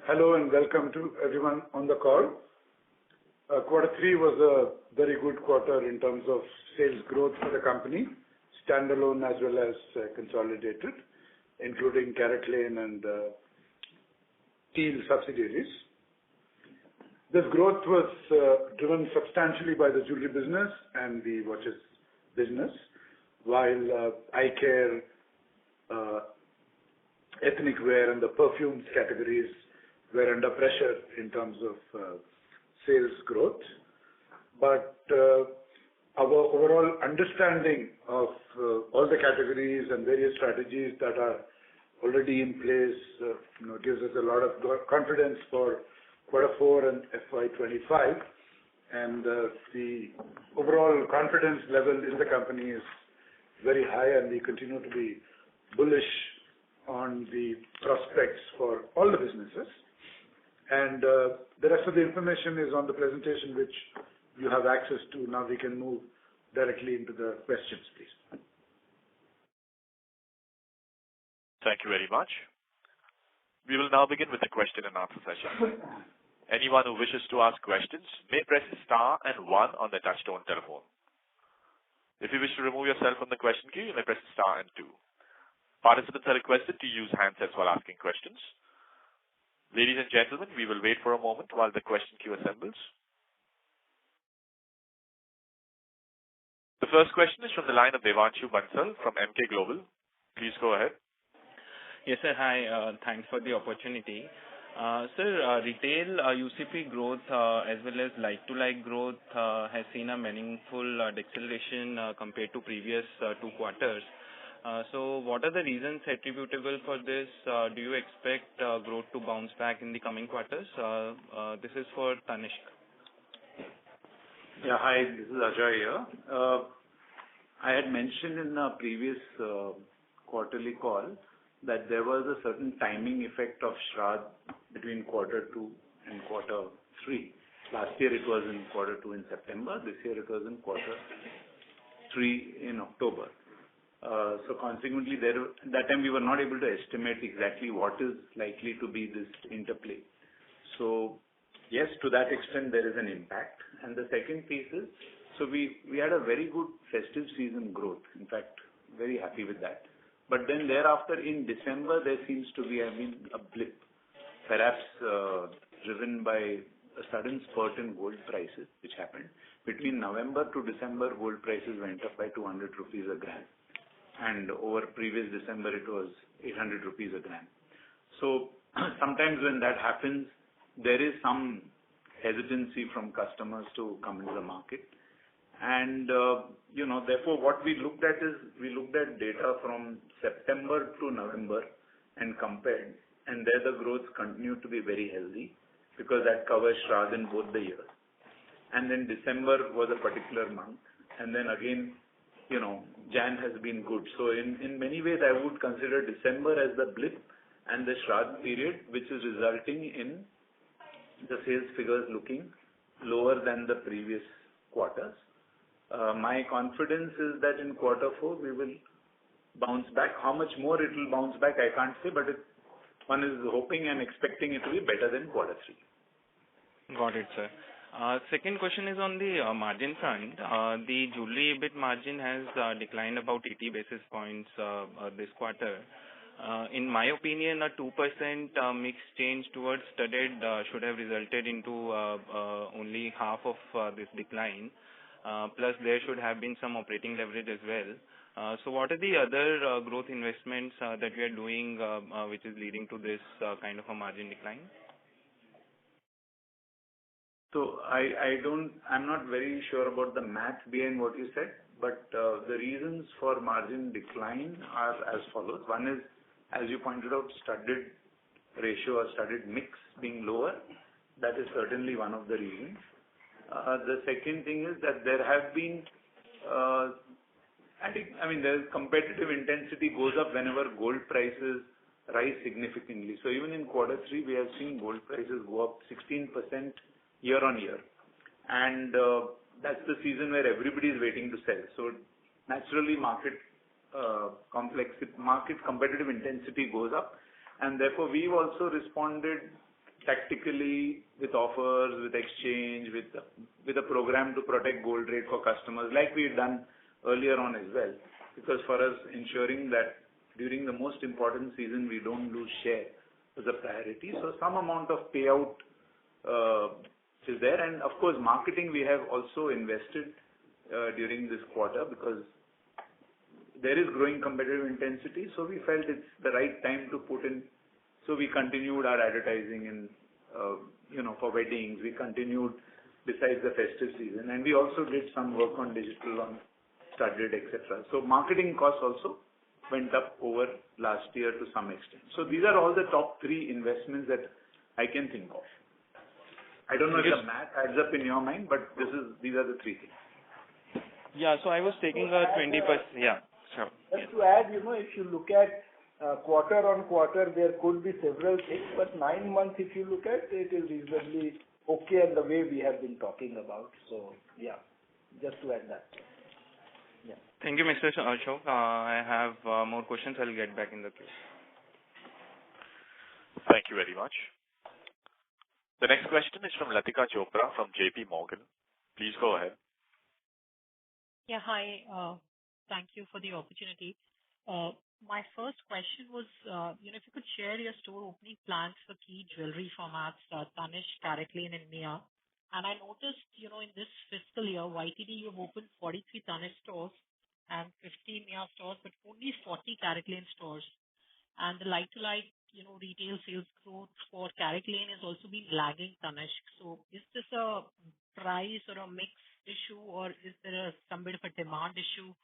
Hello and welcome to everyone on the call. Quarter 3 was a very good quarter in terms of sales growth for the company, standalone as well as consolidated, including Carrot Lane and Teal subsidiaries. This growth was driven substantially by the jewelry business and the watches business, while eye care, ethnic wear and the perfumes categories were under pressure in terms of sales growth. But our overall understanding of all the categories and various strategies that are already in place gives us a lot of confidence for Quarter 4 and FY25. And the overall confidence level in the company is very high, and we continue to be bullish on the prospects for all the businesses. And the rest of the information is on the presentation, which you have access to. Now we can move directly into the questions, please. Thank you very much. We will now begin with the question and answer session. Anyone who wishes to ask questions may press star and 1 on the touchtone telephone. If you wish to remove yourself from the question queue, you may press star and 2. Participants are requested to use handsets while asking questions. Ladies and gentlemen, we will wait for a moment while the question queue assembles. The first question is from the line of Devanshu Bansal from Emkay Global. Please go ahead. Yes, sir. Hi. Thanks for the opportunity. Sir, retail UCP growth as well as like-to-like growth has seen a meaningful deceleration compared to previous 2 quarters. So what are the reasons attributable for this? Do you expect growth to bounce back in the coming quarters? This is for Tanishq. Yeah, hi, this is Ajoy here. I had mentioned in the previous quarterly call that there was a certain timing effect of Shraddh between Quarter 2 and Quarter 3. Last year it was in Quarter 2 in September. This year it was in Quarter 3 in October. So consequently, that time we were not able to estimate exactly what is likely to be this interplay. So yes, to that extent there is an impact. And the second piece is, so we had a very good festive season growth. In fact, very happy with that. But then thereafter in December there seems to be, a blip, perhaps driven by a sudden spurt in gold prices, which happened. Between November to December, gold prices went up by 200 rupees a gram. And over previous December, it was 800 rupees a gram. So sometimes when that happens, there is some hesitancy from customers to come into the market. And, therefore what we looked at is, we looked at data from September to November and compared. And there the growth continued to be very healthy because that covers Shraddh in both the years. And then December was a particular month. And then again, Jan has been good. So in many ways, I would consider December as the blip and the Shraddh period, which is resulting in the sales figures looking lower than the previous quarters. My confidence is that in Quarter 4, we will bounce back. How much more it will bounce back, I can't say, but one is hoping and expecting it to be better than Quarter 3. Got it, sir. Second question is on the margin front. The jewelry EBIT margin has declined about 80 basis points this quarter. In my opinion, a 2% mix change towards studded should have resulted into only half of this decline. Plus, there should have been some operating leverage as well. So what are the other growth investments that we are doing which is leading to this kind of a margin decline? So I'm not very sure about the math behind what you said, but the reasons for margin decline are as follows. One is, as you pointed out, studded ratio or studded mix being lower. That is certainly one of the reasons. The second thing is that there have been, the competitive intensity goes up whenever gold prices rise significantly. So even in Quarter 3, we have seen gold prices go up 16% year on year. And that's the season where everybody is waiting to sell. So naturally, market competitive intensity goes up. And therefore, we've also responded tactically with offers, with exchange, with a program to protect gold rate for customers, like we've done earlier on as well. Because for us, ensuring that during the most important season, we don't lose share is a priority. So some amount of payout is there. And of course, marketing, we have also invested during this quarter because there is growing competitive intensity. So we felt it's the right time to put in. So we continued our advertising in, for weddings. We continued besides the festive season. And we also did some work on digital, on studded, etc. So marketing costs also went up over last year to some extent. So these are all the top 3 investments that I can think of. I don't know if the math adds up in your mind, but these are the 3 things. Yeah, so I was taking a 20%. Yeah, sure. Just to add, if you look at quarter on quarter, there could be several things, but 9 months, if you look at it, is reasonably okay and the way we have been talking about. So, yeah, just to add that. Yeah. Thank you, Mr. Ashok. I have more questions. I'll get back in the queue. Thank you very much. The next question is from Latika Chopra from JP Morgan. Please go ahead. Yeah, hi. Thank you for the opportunity. My first question was, if you could share your store opening plans for key jewelry formats, Tanishq, CaratLane, and Mia. And I noticed, in this fiscal year, YTD, you've opened 43 Tanishq stores and 50 Mia stores, but only 40 CaratLane stores. And the like-to-like, retail sales growth for CaratLane has also been lagging Tanishq. So is this a price or a mix issue, or is there some bit of a demand issue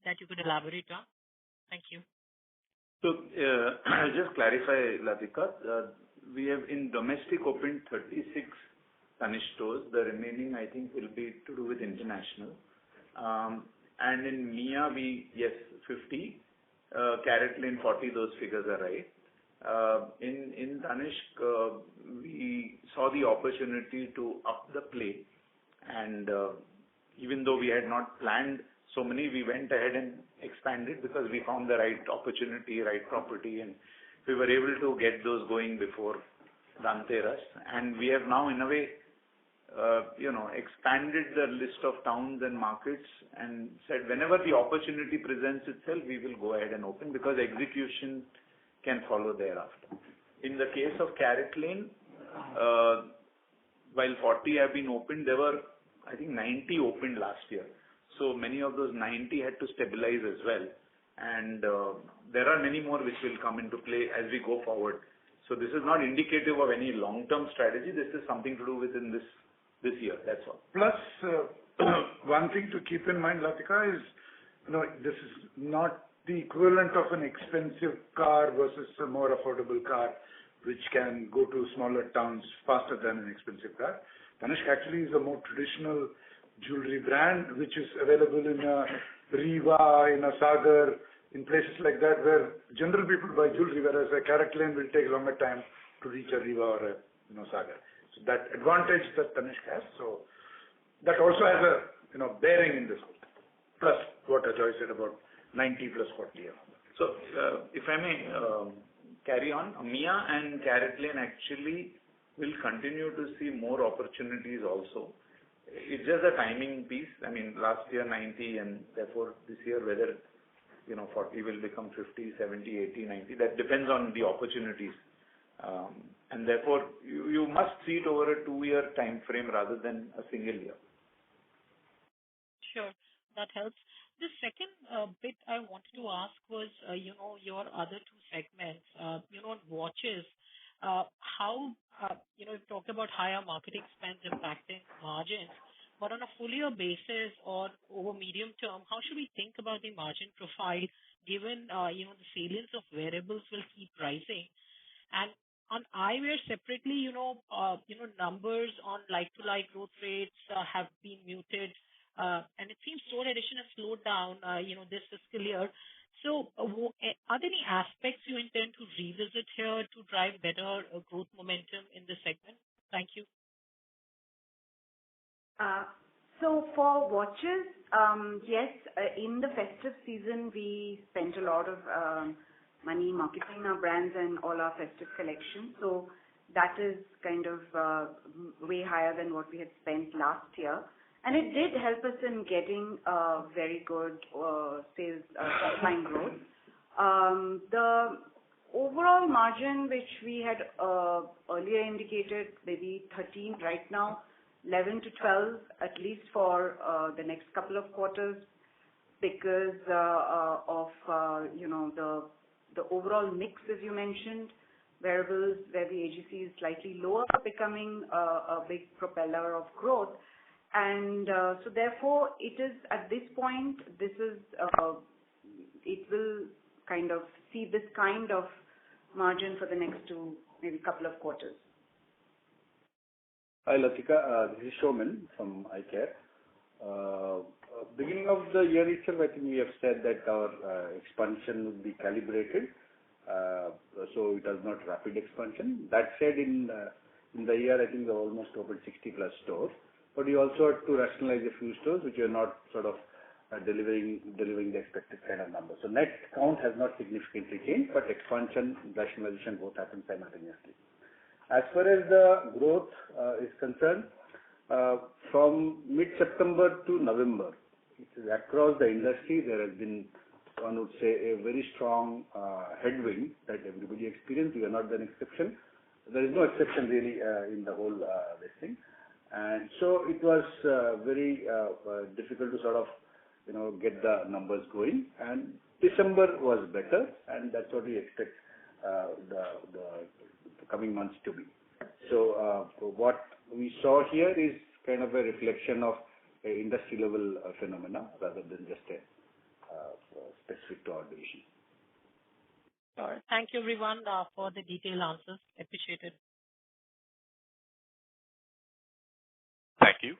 that you could elaborate on? Thank you. So I'll just clarify, Latika. We have in domestic opened 36 Tanishq stores. The remaining, I think, will be to do with international. And in Mia, 50. CaratLane, 40. Those figures are right. In Tanishq, we saw the opportunity to up the play. And even though we had not planned so many, we went ahead and expanded because we found the right opportunity, right property, and we were able to get those going before Dhanteras. And we have now, in a way, expanded the list of towns and markets and said whenever the opportunity presents itself, we will go ahead and open because execution can follow thereafter. In the case of CaratLane, while 40 have been opened, there were, I think, 90 opened last year. So many of those 90 had to stabilize as well. And there are many more which will come into play as we go forward. So this is not indicative of any long-term strategy. This is something to do within this year. That's all. Plus, one thing to keep in mind, Latika, is this is not the equivalent of an expensive car versus a more affordable car, which can go to smaller towns faster than an expensive car. Tanishq actually is a more traditional jewelry brand, which is available in a Riva, in a Sagar, in places like that where general people buy jewelry, whereas a CaratLane will take longer time to reach a Riva or a Sagar. So that advantage that Tanishq has, so that also has a bearing in this. Plus what Ajoy said about 90 plus 40. So if I may carry on, Mia and CaratLane actually will continue to see more opportunities also. It's just a timing piece. I mean, last year 90 and therefore this year whether 40 will become 50, 70, 80, 90. That depends on the opportunities. And therefore you must see it over a 2-year time frame rather than a single year. Sure, that helps. The second bit I wanted to ask was, your other 2 segments, watches. How, you've talked about higher marketing spends impacting margins, but on a full year basis or over medium term, how should we think about the margin profile given, the salience of wearables will keep rising? And on eyewear separately, numbers on like-to-like growth rates have been muted, and it seems store addition has slowed down, this fiscal year. So are there any aspects you intend to revisit here to drive better growth momentum in this segment? Thank you. So for watches, yes, in the festive season, we spent a lot of money marketing our brands and all our festive collections. So that is kind of way higher than what we had spent last year. And it did help us in getting very good sales top line growth. The overall margin, which we had earlier indicated, maybe 13, right now 11 to 12, at least for the next couple of quarters, because of the overall mix, as you mentioned, wearables where the AGC is slightly lower, becoming a big propeller of growth. And so therefore, it is at this point, it will kind of see this kind of margin for the next maybe couple of quarters. Hi, Latika. This is Showman from iCare. Beginning of the year itself, I think we have said that our expansion would be calibrated, so it was not rapid expansion. That said, in the year, I think we almost opened 60 plus stores, but we also had to rationalize a few stores which are not sort of delivering the expected kind of numbers. So net count has not significantly changed, but expansion, rationalization both happen simultaneously. As far as the growth is concerned, from mid-September to November, it is across the industry, there has been, one would say, a very strong headwind that everybody experienced. We are not an exception. There is no exception really in the whole this thing. And so it was very difficult to sort of, get the numbers going. And December was better, and that's what we expect the coming months to be. So what we saw here is kind of a reflection of a industry level phenomena rather than just a specific to our division. All right. Thank you, everyone, for the detailed answers. Appreciate it. Thank you.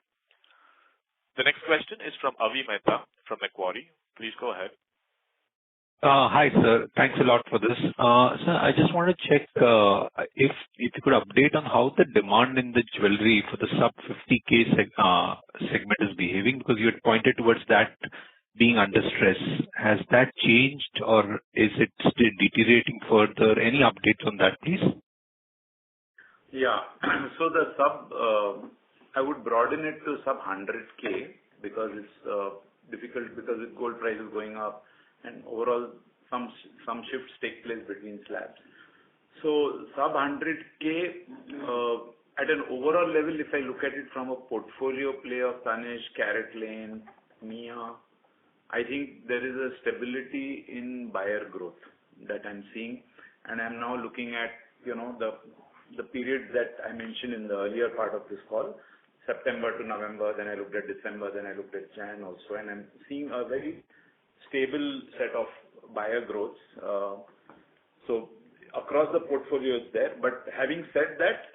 The next question is from Avi Mehta from Macquarie. Please go ahead. Hi, sir. Thanks a lot for this. Sir, I just want to check if you could update on how the demand in the jewelry for the sub 50K segment is behaving, because you had pointed towards that being under stress. Has that changed, or is it still deteriorating further? Any updates on that, please? Yeah. So the I would broaden it to sub 100K because it's difficult because with gold prices going up and overall some shifts take place between slabs. So sub 100K at an overall level, if I look at it from a portfolio play of Tanishq, CaratLane, Mia, I think there is a stability in buyer growth that I'm seeing, and I'm now looking at the period that I mentioned in the earlier part of this call, September to November, then I looked at December, then I looked at Jan also, and I'm seeing a very stable set of buyer growths. So across the portfolio is there. But having said that,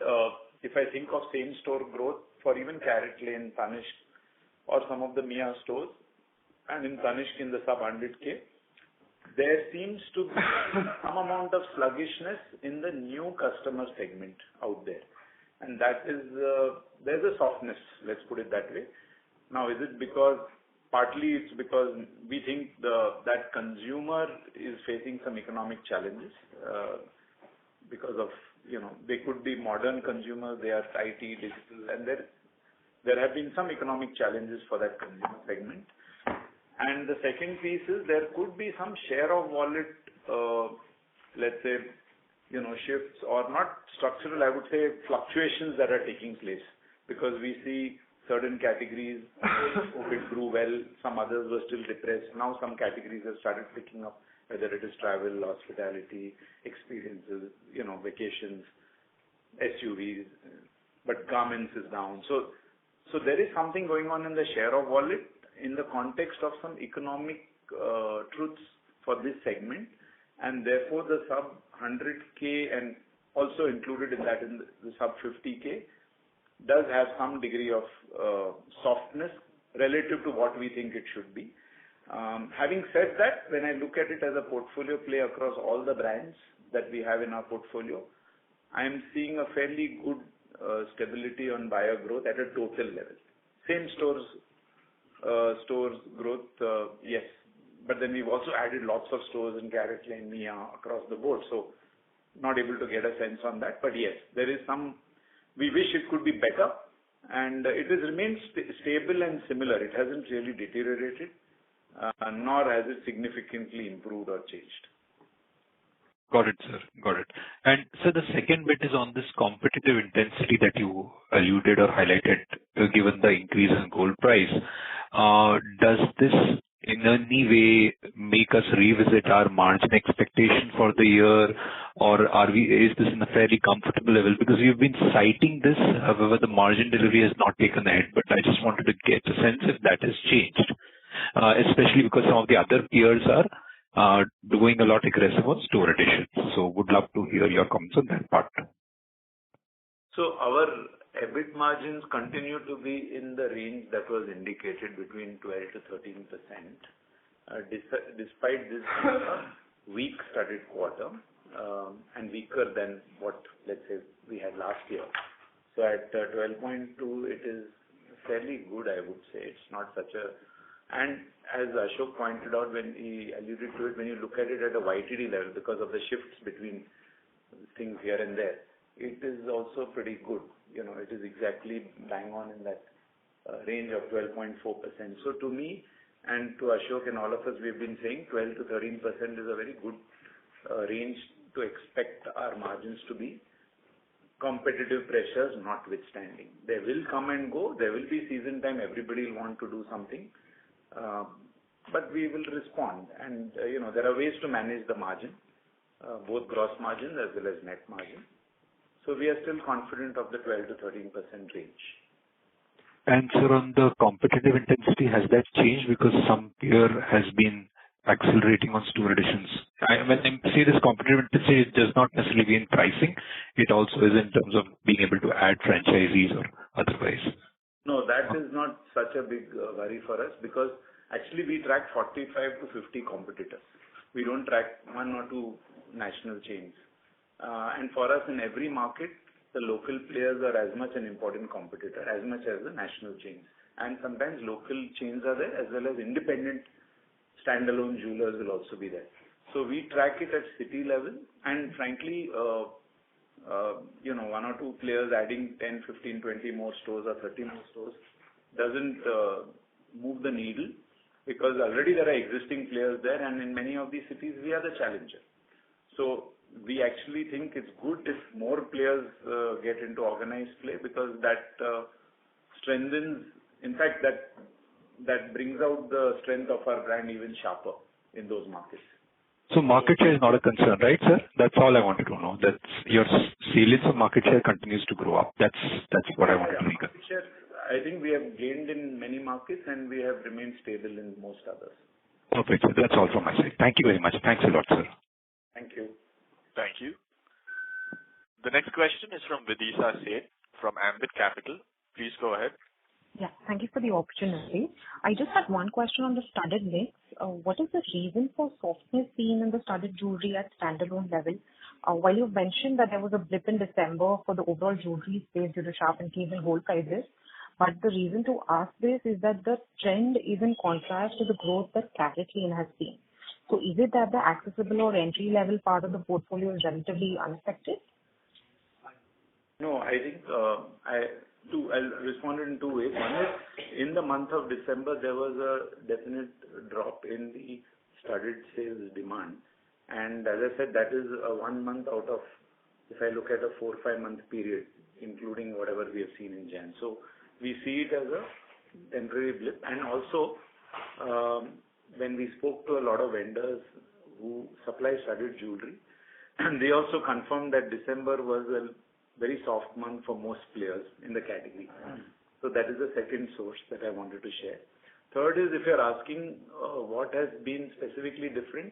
if I think of same store growth for even CaratLane, Tanishq, or some of the Mia stores, and in Tanishq in the sub 100K, there seems to be some amount of sluggishness in the new customer segment out there. And that is, there's a softness, let's put it that way. Now, is it partly it's because we think that consumer is facing some economic challenges because of, they could be modern consumers, they are IT, digital, and there have been some economic challenges for that consumer segment. And the second piece is there could be some share of wallet, let's say, shifts or not structural, I would say fluctuations that are taking place, because we see certain categories COVID grew well, some others were still depressed. Now some categories have started picking up, whether it is travel, hospitality, experiences, vacations, SUVs, but garments is down. So there is something going on in the share of wallet in the context of some economic truths for this segment, and therefore the sub 100K and also included in that in the sub 50K does have some degree of softness relative to what we think it should be. Having said that, when I look at it as a portfolio play across all the brands that we have in our portfolio, I am seeing a fairly good stability on buyer growth at a total level. Same stores growth, yes. But then we've also added lots of stores in CaratLane, Mia across the board. So not able to get a sense on that. But yes, there is some. We wish it could be better, and it has remained stable and similar. It hasn't really deteriorated, nor has it significantly improved or changed. Got it, sir. Got it. And so the second bit is on this competitive intensity that you alluded or highlighted, given the increase in gold price. Does this in any way make us revisit our margin expectation for the year, or is this in a fairly comfortable level? Because you've been citing this, however, the margin delivery has not taken ahead, but I just wanted to get a sense if that has changed, especially because some of the other peers are doing a lot aggressive on store additions. So would love to hear your comments on that part. So our EBIT margins continue to be in the range that was indicated between 12 to 13%, despite this weak studded quarter, and weaker than what, let's say, we had last year. So at 12.2, it is fairly good, I would say. It's not such a... And as Ashok pointed out when he alluded to it, when you look at it at a YTD level, because of the shifts between things here and there, it is also pretty good. You know, it is exactly bang on in that range of 12.4%. So to me and to Ashok and all of us, we've been saying 12 to 13% is a very good range to expect our margins to be, competitive pressures notwithstanding. They will come and go. There will be season time. Everybody will want to do something. But we will respond. And, there are ways to manage the margin, both gross margin as well as net margin. So we are still confident of the 12 to 13% range. And sir, on the competitive intensity, has that changed? Because some peer has been accelerating on store additions. When I say this competitive intensity, it does not necessarily be in pricing. It also is in terms of being able to add franchisees or otherwise. No, that is not such a big worry for us, because actually we track 45 to 50 competitors. We don't track one or two national chains. And for us, in every market, the local players are as much an important competitor as much as the national chains. And sometimes local chains are there, as well as independent standalone jewelers will also be there. So we track it at city level, and frankly, one or two players adding 10, 15, 20 more stores or 30 more stores doesn't move the needle, because already there are existing players there, and in many of these cities we are the challenger. So we actually think it's good if more players get into organized play, because that strengthens, in fact, that brings out the strength of our brand even sharper in those markets. So market share is not a concern, right, sir? That's all I wanted to know. That's your salience of market share continues to grow up. That's what I wanted to make. Market share, I think we have gained in many markets, and we have remained stable in most others. Perfect, sir. That's all from my side. Thank you very much. Thanks a lot, sir. Thank you. Thank you. The next question is from Vidisha Seth from Ambit Capital. Please go ahead. Yeah, thank you for the opportunity. I just had one question on the studded mix. What is the reason for softness seen in the studded jewelry at standalone level? While you mentioned that there was a blip in December for the overall jewelry space due to sharp increase in gold prices, but the reason to ask this is that the trend is in contrast to the growth that CaratLane has seen. So is it that the accessible or entry level part of the portfolio is relatively unaffected? No, I think I'll respond in two ways. One is, in the month of December, there was a definite drop in the studded sales demand. And as I said, that is 1 month out of, if I look at a 4 or 5 month period, including whatever we have seen in Jan. So we see it as a temporary blip. And also, when we spoke to a lot of vendors who supply studded jewelry, they also confirmed that December was a very soft month for most players in the category. So that is the second source that I wanted to share. Third is, if you're asking what has been specifically different,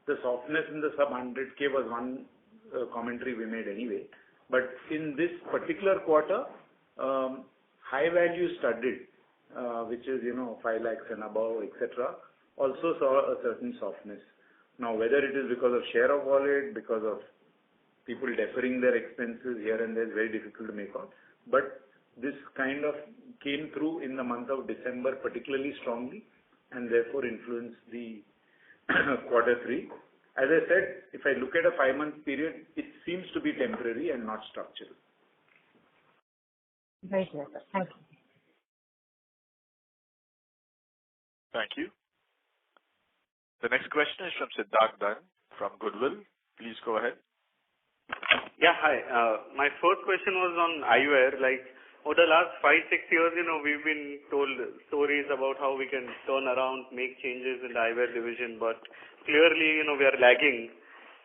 the softness in the sub 100K was one commentary we made anyway. But in this particular quarter, high value studded, which is 5 lakhs and above, etc., also saw a certain softness. Now, whether it is because of share of wallet, because of people deferring their expenses here and there, is very difficult to make out. But this kind of came through in the month of December particularly strongly, and therefore influenced the quarter 3. as I said, if I look at a 5-month period, it seems to be temporary and not structural. Very clear, sir. Thank you. Thank you. The next question is from Siddharth Dunn from Goodwill. Please go ahead. Yeah, hi. My first question was on eyewear. Like, over the last 5-6 years, we've been told stories about how we can turn around, make changes in the eyewear division, but clearly, we are lagging.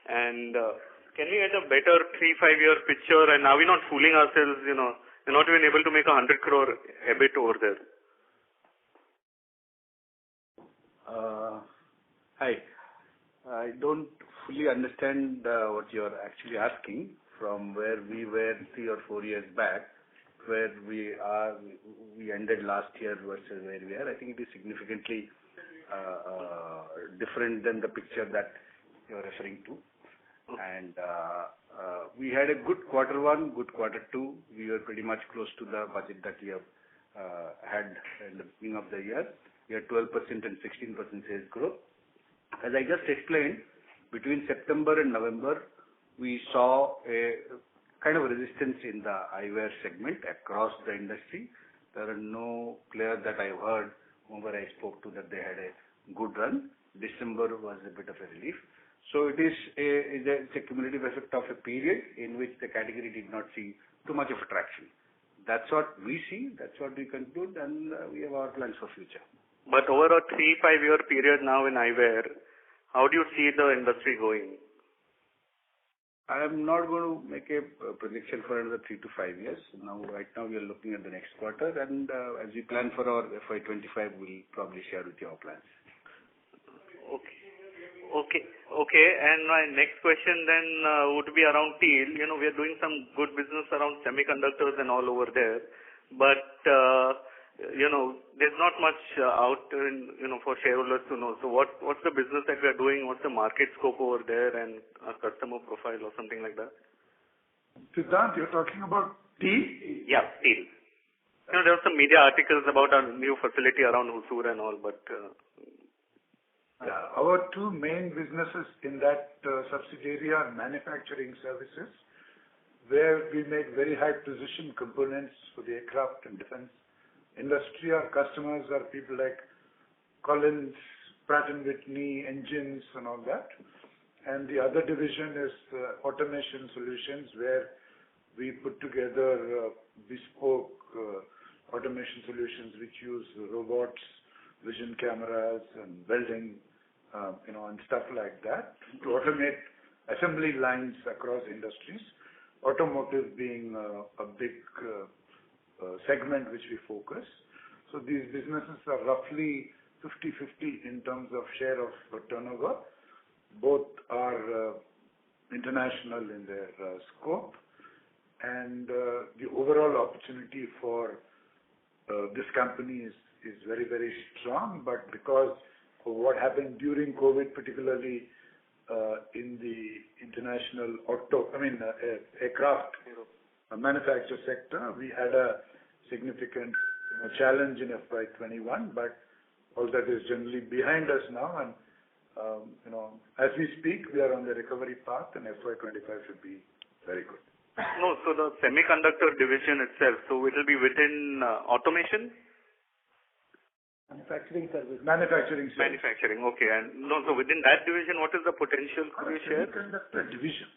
And can we get a better 3-5 year picture? And are we not fooling ourselves, we're not even able to make 100 crore EBIT over there? Hi. I don't fully understand what you're actually asking from where we were 3 or 4 years back, where we ended last year versus where we are. I think it is significantly different than the picture that you're referring to. And we had a good quarter 1, good quarter 2. We were pretty much close to the budget that we have had in the beginning of the year. We had 12% and 16% sales growth. As I just explained, between September and November, we saw a kind of resistance in the eyewear segment across the industry. There are no players that I've heard whoever I spoke to that they had a good run. December was a bit of a relief. So it is a cumulative effect of a period in which the category did not see too much of attraction. That's what we see, that's what we conclude, and we have our plans for future. But over a 3-5 year period now in eyewear, how do you see the industry going? I am not going to make a prediction for another 3 to 5 years. Right now we are looking at the next quarter, and as we plan for our FY25, we'll probably share with you our plans. Okay. And my next question then would be around TEAL. We are doing some good business around semiconductors and all over there, but there's not much out for shareholders to know. So what's the business that we are doing? What's the market scope over there and a customer profile or something like that? Siddharth, you're talking about TEAL? Yeah, TEAL. There were some media articles about our new facility around Hosur and all, but... Yeah, our two main businesses in that subsidiary are manufacturing services, where we make very high precision components for the aircraft and defense industry. Our customers are people like Collins, Pratt & Whitney, engines and all that. And the other division is automation solutions, where we put together bespoke automation solutions which use robots, vision cameras and welding, and stuff like that to automate assembly lines across industries. Automotive being a big segment which we focus. So these businesses are roughly 50-50 in terms of share of turnover. Both are international in their scope, and the overall opportunity for this company is very, very strong. But because of what happened during COVID, particularly in the international aircraft manufacture sector, we had a significant challenge in FY21, but all that is generally behind us now, and as we speak, we are on the recovery path, and FY25 should be very good. No, so the semiconductor division itself, so it will be within automation? Manufacturing service. Manufacturing, okay. And so within that division, what is the potential? Could you share? Semiconductor division.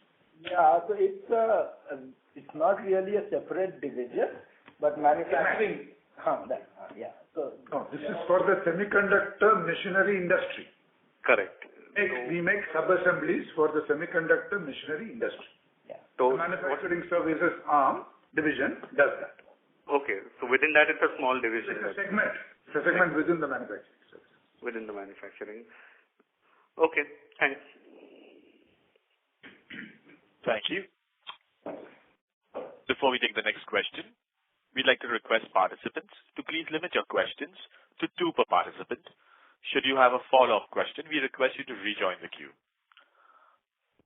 Yeah, so it's not really a separate division, but manufacturing. Yeah. So no, this is for the semiconductor machinery industry. Correct. We make sub-assemblies for the semiconductor machinery industry. Yeah. So the manufacturing services arm division does that. Okay, so within that it's a small division. It's a segment. It's a segment within the manufacturing services. Within the manufacturing. Okay, thanks. Thank you. Before we take the next question, we'd like to request participants to please limit your questions to 2 per participant. Should you have a follow-up question, we request you to rejoin the queue.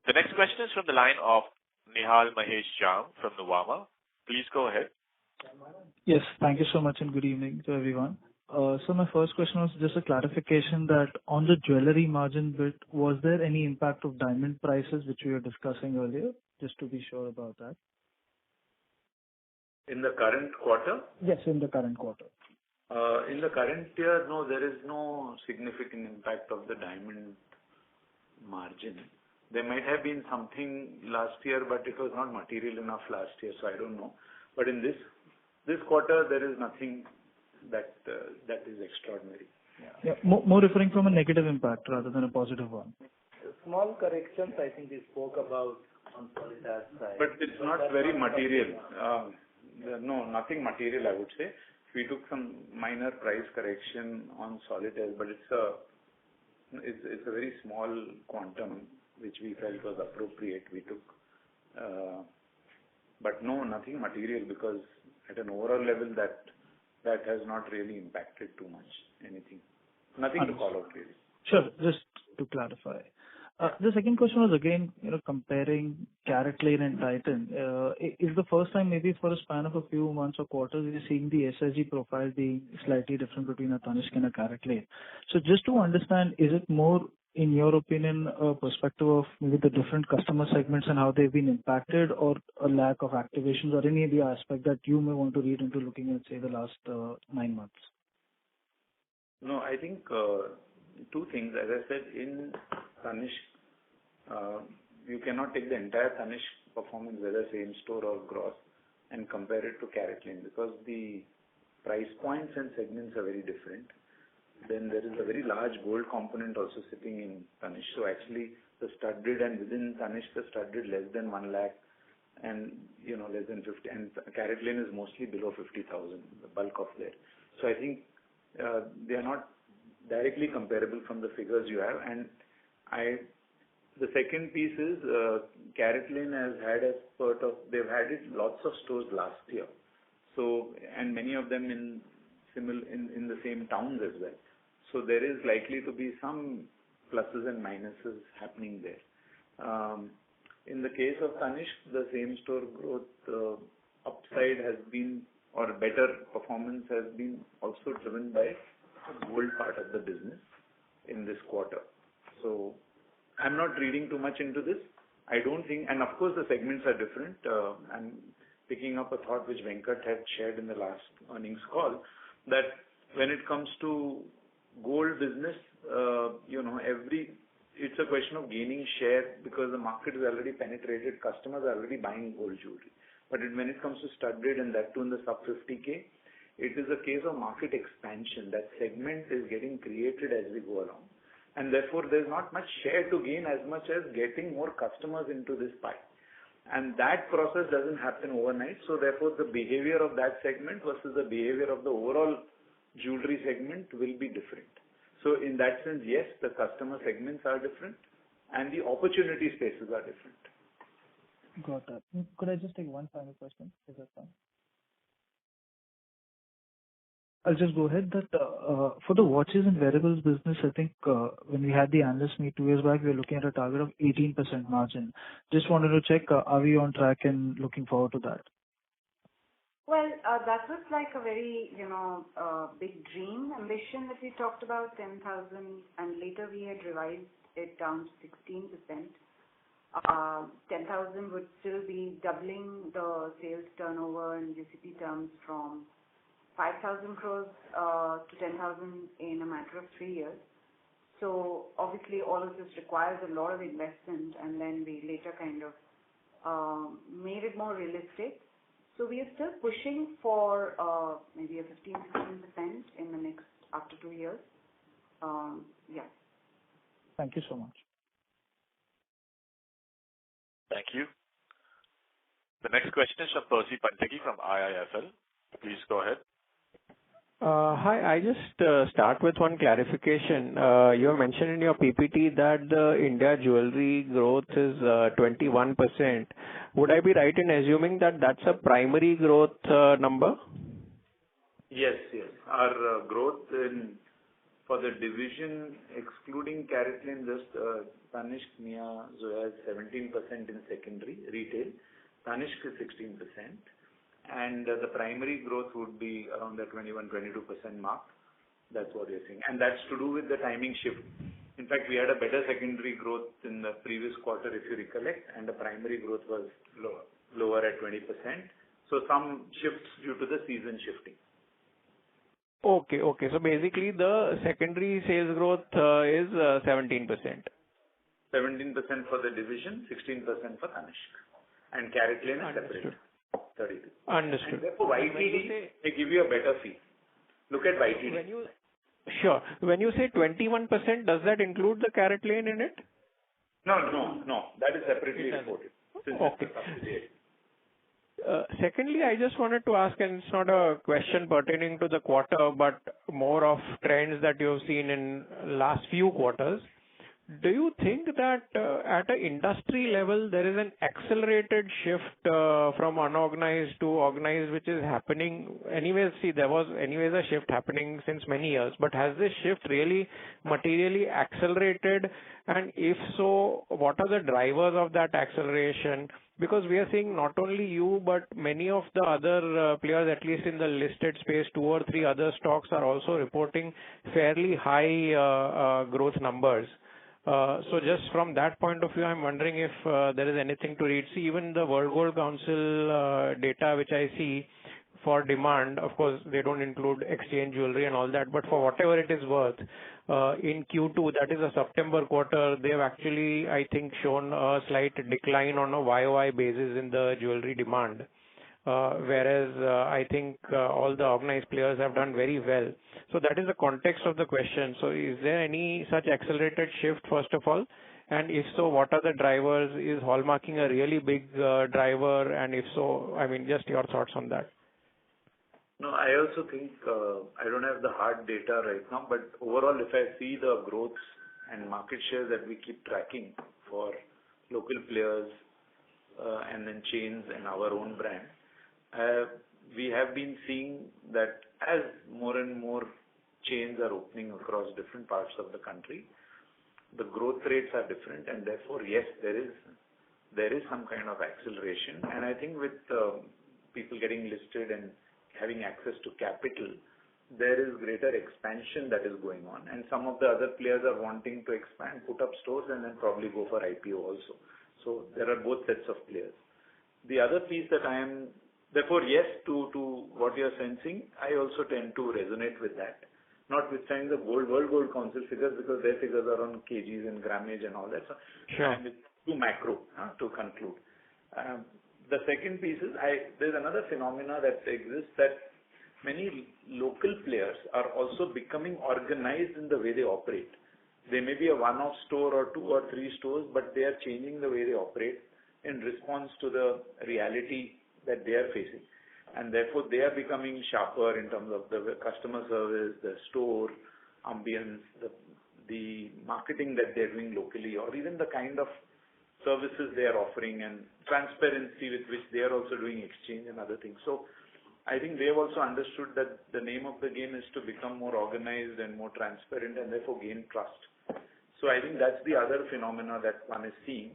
The next question is from the line of Nihal Mahesh Jham from Nuvama. Please go ahead. Yes, thank you so much and good evening to everyone. So my first question was just a clarification that on the jewelry margin bit, was there any impact of diamond prices, which we were discussing earlier? Just to be sure about that. In the current quarter? Yes, in the current quarter. In the current year, no, there is no significant impact of the diamond margin. There might have been something last year, but it was not material enough last year, so I don't know. But in this quarter, there is nothing that is extraordinary. Yeah. More referring from a negative impact rather than a positive one. Small corrections, I think we spoke about on Solidar's side. But it's not very material. No, nothing material, I would say. We took some minor price correction on Solitaire, but it's a very small quantum which we felt was appropriate. We took, but no, nothing material, because at an overall level that has not really impacted too much anything. Nothing to call out really. Sure. Just to clarify. The second question was again, comparing CaratLane and Titan. Is the first time maybe for a span of a few months or quarters we're seeing the SSG profile being slightly different between a Tanishq and a CaratLane. So just to understand, is it more, in your opinion, a perspective of maybe the different customer segments and how they've been impacted, or a lack of activations, or any other aspect that you may want to read into looking at, say, the last 9 months? No, I think two things. As I said, in Tanishq, you cannot take the entire Tanishq performance, whether same store or gross, and compare it to CaratLane, because the price points and segments are very different. Then there is a very large gold component also sitting in Tanishq. So actually, the studded, and within Tanishq, the studded less than 1 lakh, and less than 50. And CaratLane is mostly below 50,000, the bulk of that. So I think they are not directly comparable from the figures you have. And the second piece is CaratLane has had they've had lots of stores last year. So, and many of them in the same towns as well. So there is likely to be some pluses and minuses happening there. In the case of Tanishq, the same store growth upside has been, or better performance has been also driven by the gold part of the business in this quarter. So I'm not reading too much into this. I don't think, and of course the segments are different. I'm picking up a thought which Venkat had shared in the last earnings call, that when it comes to gold business, it's a question of gaining share, because the market is already penetrated, customers are already buying gold jewelry. But when it comes to studded, and that too in the sub 50K, it is a case of market expansion. That segment is getting created as we go along. And therefore, there's not much share to gain as much as getting more customers into this pie. And that process doesn't happen overnight. So therefore, the behavior of that segment versus the behavior of the overall jewelry segment will be different. So in that sense, yes, the customer segments are different and the opportunity spaces are different. Got that. Could I just take one final question? Is that fine? I'll just go ahead. That for the watches and wearables business, I think when we had the analyst meet 2 years back, we were looking at a target of 18% margin. Just wanted to check, are we on track and looking forward to that? Well, that was like a very, big dream, ambition that we talked about, 10,000, and later we had revised it down to 16%. 10,000 would still be doubling the sales turnover in GCP terms from 5,000 crores to 10,000 in a matter of 3 years. So obviously all of this requires a lot of investment, and then we later kind of made it more realistic. So we are still pushing for maybe a 15% in the next, after 2 years. Yeah. Thank you so much. Thank you. The next question is from Percy Panthaki from IIFL. Please go ahead. Hi, I just start with one clarification. You have mentioned in your PPT that the India jewelry growth is 21%. Would I be right in assuming that that's a primary growth number? Yes. Our growth for the division, excluding CaratLane, just Tanishq, Mia, Zoya is 17% in secondary retail. Tanishq is 16%. And the primary growth would be around the 21-22% mark. That's what you're seeing. And that's to do with the timing shift. In fact, we had a better secondary growth in the previous quarter, if you recollect, and the primary growth was lower at 20%. So some shifts due to the season shifting. Okay. So basically, the secondary sales growth is 17%. 17% for the division, 16% for Tanishq. And CaratLane is separate. 32. Understood. And therefore, YTD, they give you a better fee. Look at YTD. Sure. When you say 21%, does that include the CaratLane in it? No. That is separately reported. Okay. Secondly, I just wanted to ask, and it's not a question pertaining to the quarter, but more of trends that you've seen in last few quarters. Do you think that at an industry level, there is an accelerated shift from unorganized to organized, which is happening? Anyways, there was anyways a shift happening since many years, but has this shift really materially accelerated? And if so, what are the drivers of that acceleration? Because we are seeing not only you, but many of the other players, at least in the listed space, 2 or 3 other stocks are also reporting fairly high growth numbers. So just from that point of view, I'm wondering if there is anything to read. See, even the World Gold Council data, which I see for demand, of course, they don't include exchange jewelry and all that, but for whatever it is worth, in Q2, that is a September quarter, they have actually, I think, shown a slight decline on a YOY basis in the jewelry demand. Whereas I think all the organized players have done very well. So that is the context of the question. So is there any such accelerated shift, first of all? And if so, what are the drivers? Is hallmarking a really big driver? And if so, I mean, just your thoughts on that. No, I also think, I don't have the hard data right now, but overall, if I see the growth and market share that we keep tracking for local players and then chains and our own brand, we have been seeing that as more and more chains are opening across different parts of the country, the growth rates are different, and therefore, yes, there is some kind of acceleration. And I think with people getting listed and having access to capital, there is greater expansion that is going on. And some of the other players are wanting to expand, put up stores, and then probably go for IPO also. So there are both sets of players. The other piece that I am, therefore, yes, to what you are sensing, I also tend to resonate with that. Notwithstanding the World Gold Council figures, because their figures are on kgs and grammage and all that. So, sure. And it's too macro to conclude. The second piece is, there's another phenomena that exists, that many local players are also becoming organized in the way they operate. They may be a one-off store or 2 or 3 stores, but they are changing the way they operate in response to the reality that they are facing. And therefore, they are becoming sharper in terms of the customer service, the store ambience, the marketing that they're doing locally, or even the kind of services they are offering and transparency with which they are also doing exchange and other things. So I think they have also understood that the name of the game is to become more organized and more transparent and therefore gain trust. So I think that's the other phenomena that one is seeing.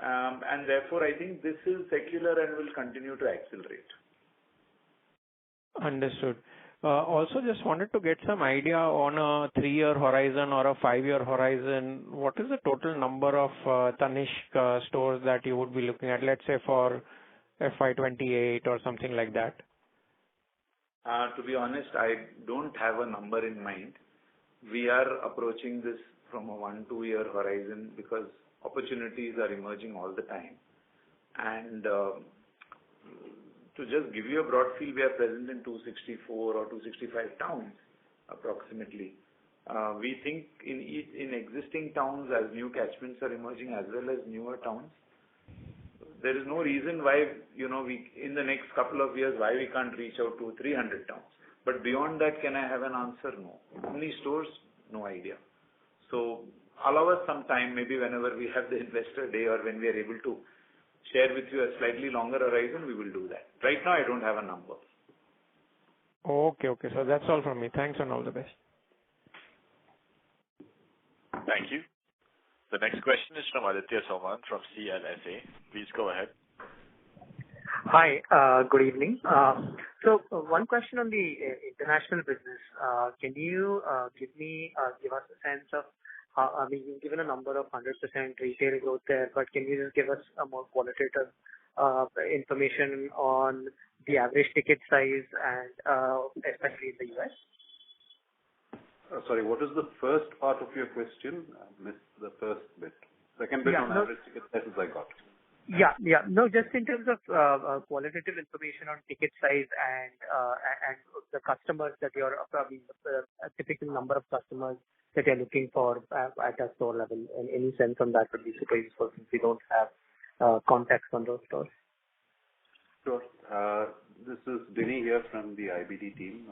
And therefore, I think this is secular and will continue to accelerate. Understood. Also, just wanted to get some idea on a 3-year horizon or a 5-year horizon. What is the total number of Tanishq stores that you would be looking at, let's say for FY28 or something like that? To be honest, I don't have a number in mind. We are approaching this from a 1-2 year horizon because opportunities are emerging all the time. And to just give you a broad feel, we are present in 264 or 265 towns approximately. We think in existing towns, as new catchments are emerging as well as newer towns, there is no reason why, we in the next couple of years, why we can't reach out to 300 towns. But beyond that, can I have an answer? No. How many stores? No idea. So allow us some time, maybe whenever we have the investor day or when we are able to share with you a slightly longer horizon, we will do that. Right now, I don't have a number. Okay. So that's all from me. Thanks and all the best. Thank you. The next question is from Aditya Soman from CLSA. Please go ahead. Hi, good evening. One question on the international business. Can you give us a sense of how, I mean, you've given a number of 100% retail growth there, but can you just give us a more qualitative information on the average ticket size and especially in the U.S.? Sorry, what is the first part of your question? I missed the first bit. Second bit on average ticket sizes I got. Yeah. No, just in terms of qualitative information on ticket size and the customers that you're, I mean, a typical number of customers that you're looking for at a store level. Any sense on that would be super useful since we don't have context on those stores. Sure. This is Dinny here from the IBD team.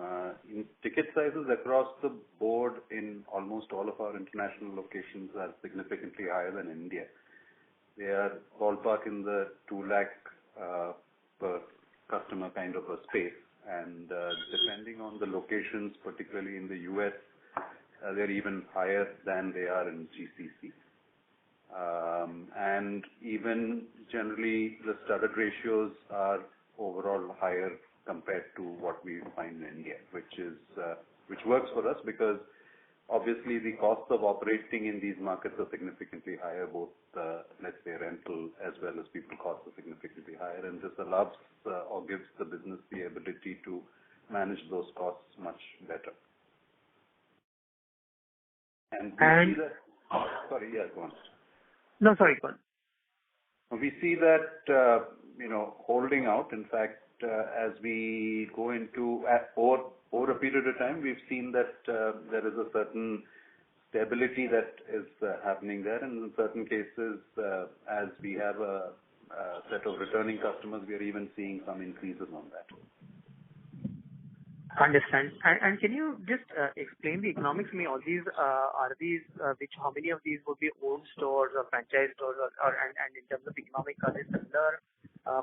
In ticket sizes across the board in almost all of our international locations are significantly higher than India. They are ballpark in the 2 lakh per customer kind of a space, and depending on the locations, particularly in the US, they're even higher than they are in GCC. And even generally, the studded ratios are overall higher compared to what we find in India, which works for us because obviously the costs of operating in these markets are significantly higher, both let's say rental as well as people costs are significantly higher, and this allows or gives the business the ability to manage those costs much better. And we see that. Sorry, yeah, go on. No, sorry, go on. We see that holding out. In fact, as we go into over a period of time, we've seen that there is a certain stability that is happening there, and in certain cases, as we have a set of returning customers, we are even seeing some increases on that. Understand. And can you just explain the economics to me? All these how many of these would be owned stores or franchise stores, and in terms of economics, are they similar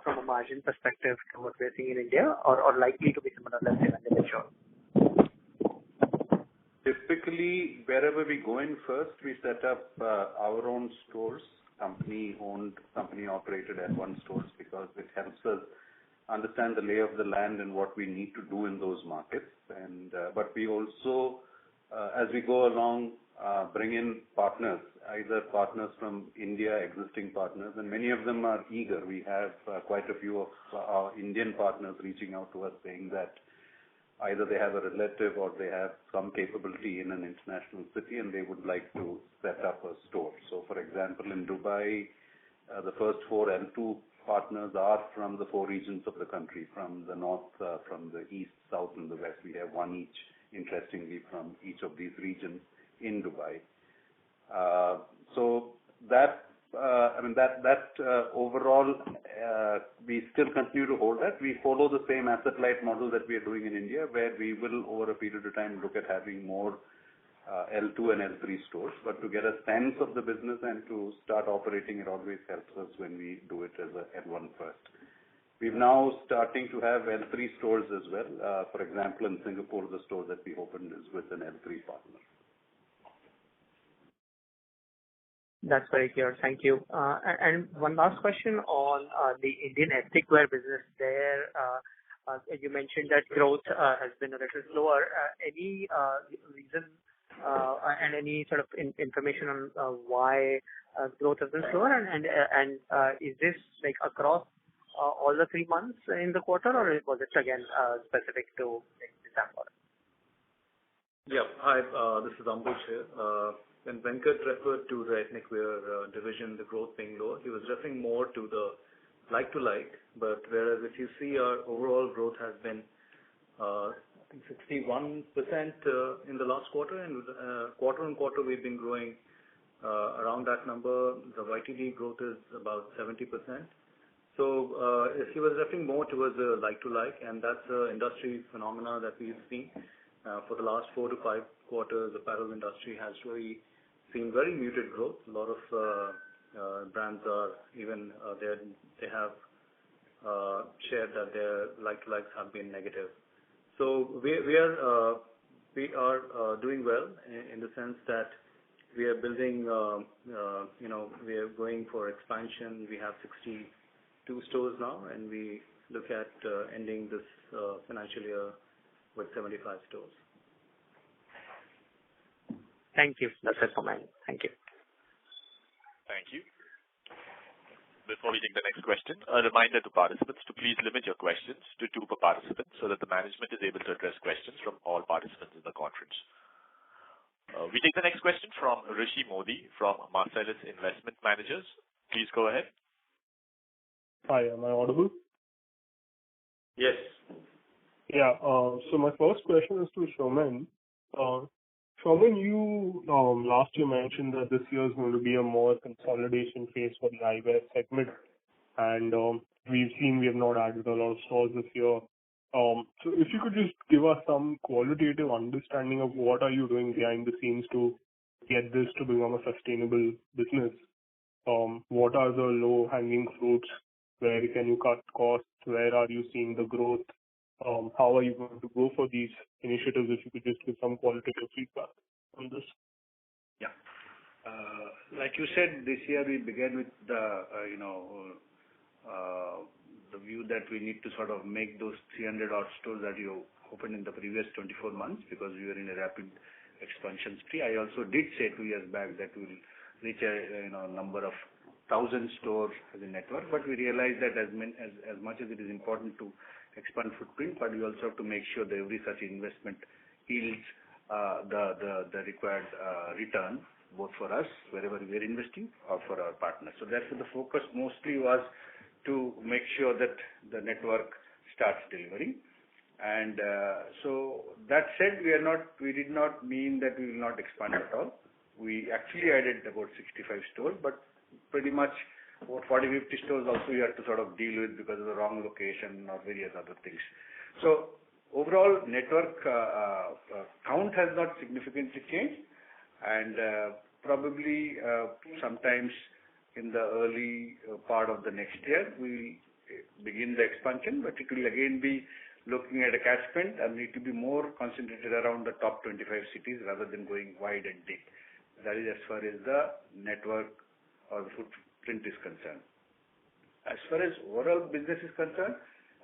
from a margin perspective to what we're seeing in India, or likely to be similar, let's say, when they mature? Typically, wherever we go in first, we set up our own stores, company-owned, company-operated L1 stores, because it helps us understand the lay of the land and what we need to do in those markets. But we also, as we go along, bring in partners, either partners from India, existing partners, and many of them are eager. We have quite a few of our Indian partners reaching out to us saying that either they have a relative or they have some capability in an international city and they would like to set up a store. So, for example, in Dubai, the first 4 L2 partners are from the 4 regions of the country, from the north, from the east, south, and the west. We have one each, interestingly, from each of these regions in Dubai. So that, overall, we still continue to hold that. We follow the same asset-light model that we are doing in India, where we will, over a period of time, look at having more L2 and L3 stores. But to get a sense of the business and to start operating, it always helps us when we do it as a L1 first. We're now starting to have L3 stores as well. For example, in Singapore, the store that we opened is with an L3 partner. That's very clear. Thank you. And one last question on the Indian ethnic wear business. There, you mentioned that growth has been a little slower. Any reason and any sort of information on why growth has been slower? And is this like across all the 3 months in the quarter, or was it again specific to December? Yeah. Hi, this is Ambush here. When Venkat referred to the ethnic wear division, the growth being low, he was referring more to the like-to-like. But whereas if you see our overall growth has been, I think 61% in the last quarter, and quarter on quarter we've been growing around that number. The YTD growth is about 70%. So if he was referring more towards the like-to-like, and that's an industry phenomena that we've seen for the last 4 to 5 quarters. The apparel industry has really seen very muted growth. A lot of brands are even they have shared that their like-to-likes have been negative. So we are doing well in the sense that we are building. We are going for expansion. We have 62 stores now, and we look at ending this financial year with 75 stores. Thank you. That's it for me. Thank you. Thank you. Before we take the next question, a reminder to participants to please limit your questions to 2 per participant so that the management is able to address questions from all participants in the conference. We take the next question from Rishi Modi from Marcellus Investment Managers. Please go ahead. Hi, am I audible? Yes. Yeah. So my first question is to Shauman. Shauman, you last year mentioned that this year is going to be a more consolidation phase for the eyewear segment, and we have not added a lot of stores this year. So if you could just give us some qualitative understanding of what are you doing behind the scenes to get this to become a sustainable business. What are the low-hanging fruits? Where can you cut costs? Where are you seeing the growth? How are you going to go for these initiatives? If you could just give some qualitative feedback on this. Yeah. Like you said, this year we began with the view that we need to sort of make those 300 odd stores that you opened in the previous 24 months because we were in a rapid expansion spree. I also did say 2 years back that we will reach a number of 1,000 stores as a network, but we realized that as much as it is important to expand footprint, but we also have to make sure that every such investment yields the required return, both for us, wherever we are investing, or for our partners. So therefore, the focus mostly was to make sure that the network starts delivering. And so that said, we did not mean that we will not expand at all. We actually added about 65 stores, but pretty much about 40-50 stores also we had to sort of deal with because of the wrong location or various other things. So overall network count has not significantly changed, and probably sometimes in the early part of the next year we will begin the expansion, but it will again be looking at a catchment and need to be more concentrated around the top 25 cities rather than going wide and deep. That is as far as the network or the footprint is concerned. As far as overall business is concerned,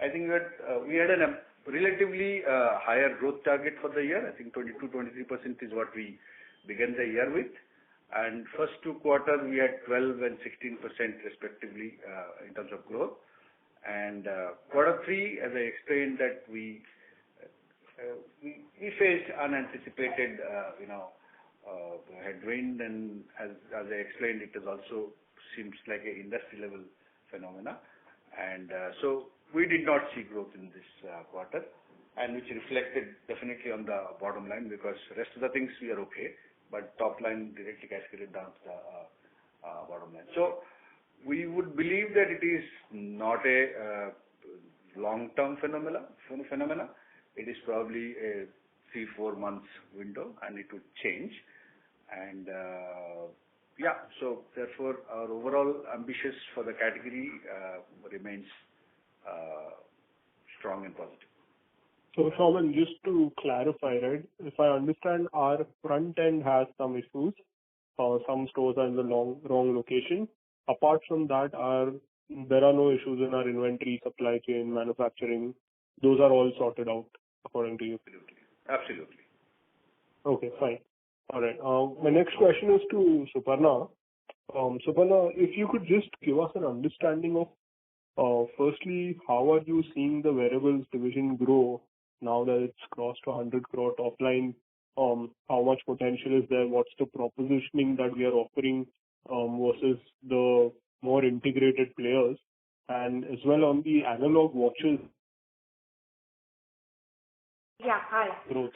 I think that we had a relatively higher growth target for the year. I think 22-23% is what we began the year with. And first 2 quarters we had 12 and 16% respectively in terms of growth. And quarter 3, as I explained, that we faced unanticipated headwind, and as I explained, it is also seems like an industry level phenomena. And so we did not see growth in this quarter, and which reflected definitely on the bottom line, because rest of the things we are okay, but top line directly cascaded down to the bottom line. So we would believe that it is not a long-term phenomena. It is probably a 3-4 months window, and it would change. And so therefore our overall ambitions for the category remains strong and positive. So Shauman, just to clarify, right, if I understand, our front end has some issues. Some stores are in the wrong location. Apart from that, there are no issues in our inventory, supply chain, manufacturing. Those are all sorted out according to you. Absolutely. Okay, fine. All right. My next question is to Suparna. Suparna, if you could just give us an understanding of, firstly, how are you seeing the wearables division grow now that it's crossed to 100 crore top line? How much potential is there? What's the propositioning that we are offering versus the more integrated players? And as well on the analog watches. Yeah, hi. Growth.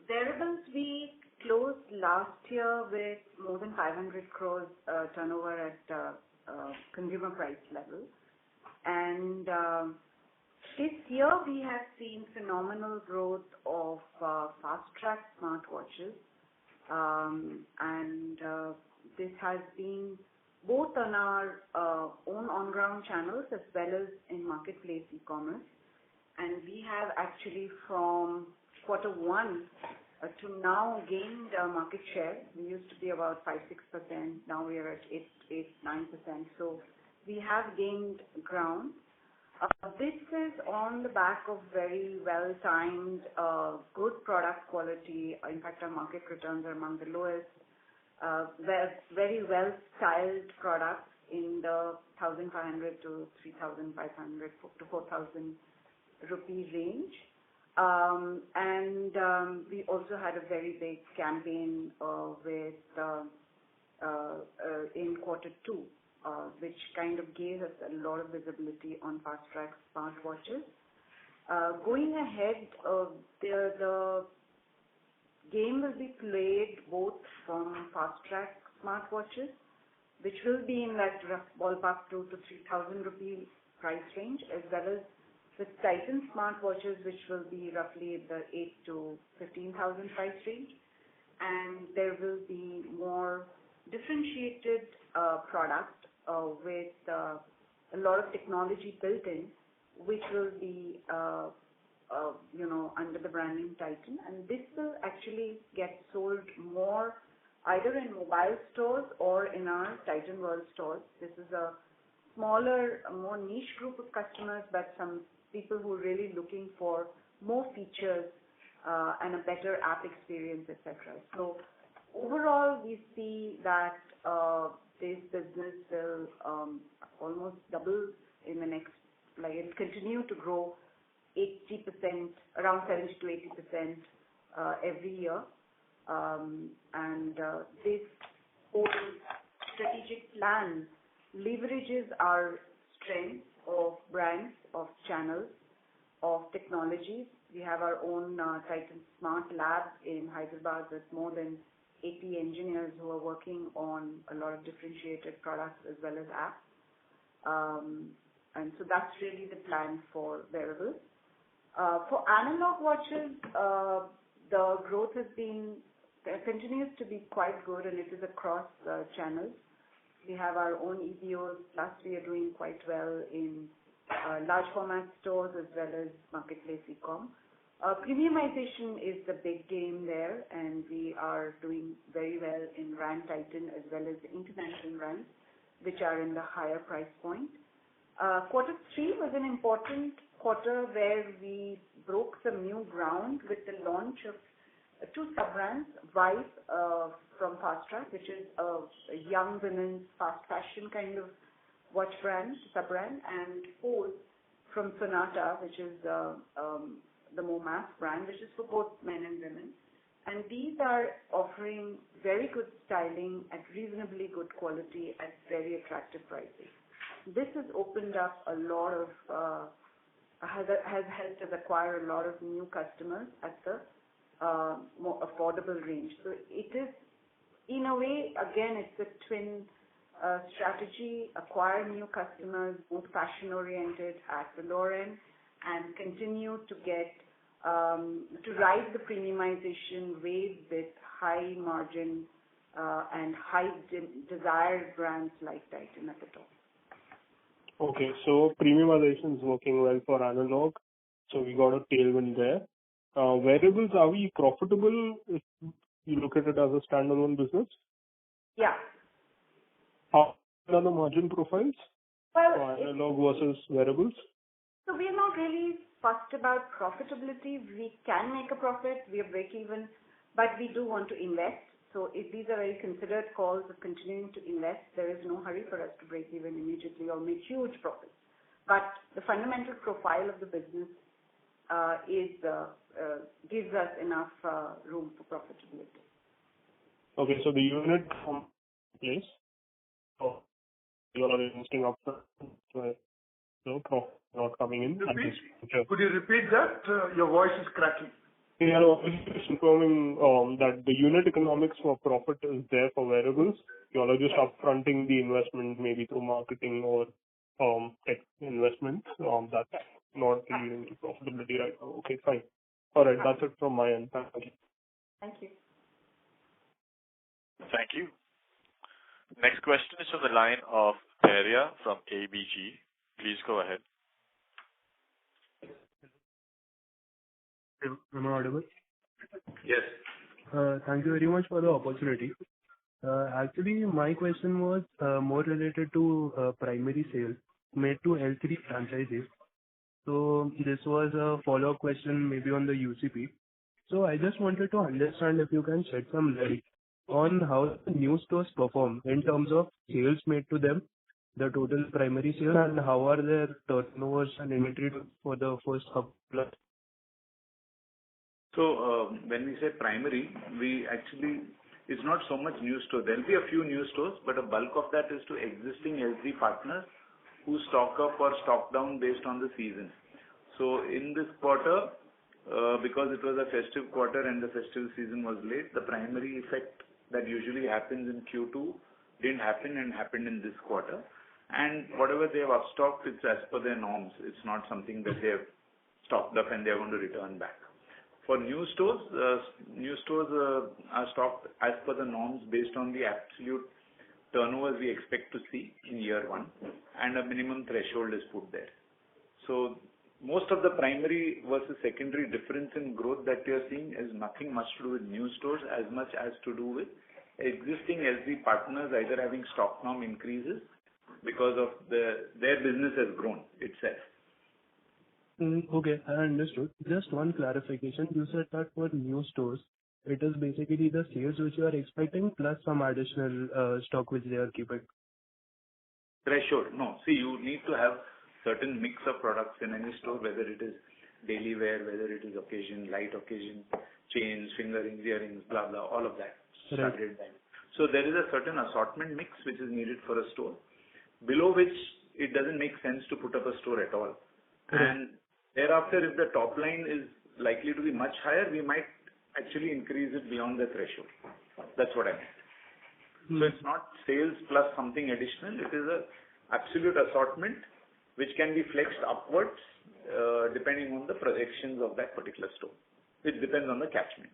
Wearables, we closed last year with more than 500 crores turnover at consumer price level. And this year we have seen phenomenal growth of fast-track smartwatches. And this has been both on our own on-ground channels as well as in marketplace e-commerce. And we have actually from quarter 1 to now gained market share. We used to be about 5-6%. Now we are at 8-9%. So we have gained ground. This is on the back of very well-timed, good product quality. In fact, our market returns are among the lowest. Very well-styled products in the 1,500 to 3,500 to 4,000 rupee range. We also had a very big campaign in quarter two, which kind of gave us a lot of visibility on Fast Track smartwatches. Going ahead, the game will be played both from Fast Track smartwatches, which will be in that rough ballpark 2,000 to 3,000 rupee price range, as well as with Titan smartwatches, which will be roughly the 8,000 to 15,000 price range. And there will be more differentiated product with a lot of technology built in, which will be under the branding Titan, and this will actually get sold more either in mobile stores or in our Titan World stores. This is a smaller, more niche group of customers, but some people who are really looking for more features and a better app experience, etc. So overall, we see that this business will almost double in the next, it'll continue to grow 80%, around 70 to 80% every year. This whole strategic plan leverages our strength of brands, of channels, of technologies. We have our own Titan Smart Lab in Hyderabad with more than 80 engineers who are working on a lot of differentiated products as well as apps. And so that's really the plan for wearables. For analog watches, the growth continues to be quite good, and it is across channels. We have our own EBOs, plus we are doing quite well in large format stores as well as marketplace e-com. Premiumization is the big game there, and we are doing very well in brand Titan as well as the international brands, which are in the higher price point. Quarter 3 was an important quarter where we broke some new ground with the launch of 2 sub-brands, Vibe from Fast Track, which is a young women's fast fashion kind of watch brand, sub-brand, and Pose from Sonata, which is the more mass brand, which is for both men and women. And these are offering very good styling at reasonably good quality at very attractive prices. This has opened up a lot of, has helped us acquire a lot of new customers at the more affordable range. So it is, in a way, again, it's a twin strategy: acquire new customers, both fashion-oriented at the lower end, and continue to get to ride the premiumization wave with high margin and high desired brands like Titan at the top. Okay, so premiumization is working well for analog, so we got a tailwind there. Wearables, are we profitable if you look at it as a standalone business? Yeah. How are the margin profiles for analog versus wearables? So we are not really fussed about profitability. We can make a profit, we are break even, but we do want to invest. So if these are very considered calls of continuing to invest, there is no hurry for us to break even immediately or make huge profits. But the fundamental profile of the business gives us enough room for profitability. Okay, so the unit from place, so you are investing up front, profit not coming in. Could you repeat that? Your voice is cracking. Yeah, no, just confirming that the unit economics for profit is there for wearables. You are just upfronting the investment maybe through marketing or tech investment. That's not leading to profitability right now. Okay, fine. All right, that's it from my end. Thank you. Thank you. Thank you. Next question is from the line of Theria from ABG. Please go ahead. Am I audible? Yes. Thank you very much for the opportunity. Actually, my question was more related to primary sales made to L3 franchises. So this was a follow-up question maybe on the UCP. So I just wanted to understand if you can shed some light on how the new stores perform in terms of sales made to them, the total primary sales, and how are their turnovers and inventory for the first couple of. So, when we say primary, it's not so much new store. There'll be a few new stores, but a bulk of that is to existing L3 partners who stock up or stock down based on the season. So in this quarter, because it was a festive quarter and the festive season was late, the primary effect that usually happens in Q2 didn't happen and happened in this quarter. And whatever they have upstocked, it's as per their norms. It's not something that they have stocked up and they're going to return back. For new stores are stocked as per the norms based on the absolute turnovers we expect to see in year one, and a minimum threshold is put there. So most of the primary versus secondary difference in growth that we are seeing is nothing much to do with new stores as much as to do with existing L3 partners either having stock norm increases because of their business has grown itself. Okay, I understood. Just one clarification. You said that for new stores, it is basically the sales which you are expecting plus some additional stock which they are keeping. Threshold. No. See, you need to have certain mix of products in any store, whether it is daily wear, whether it is occasion, light occasion, chains, finger rings, earrings, blah, blah, all of that. Right. So there is a certain assortment mix which is needed for a store, below which it doesn't make sense to put up a store at all. Right. And thereafter, if the top line is likely to be much higher, we might actually increase it beyond the threshold. That's what I meant. So it's not sales plus something additional. It is a absolute assortment which can be flexed upwards depending on the projections of that particular store. It depends on the catchment.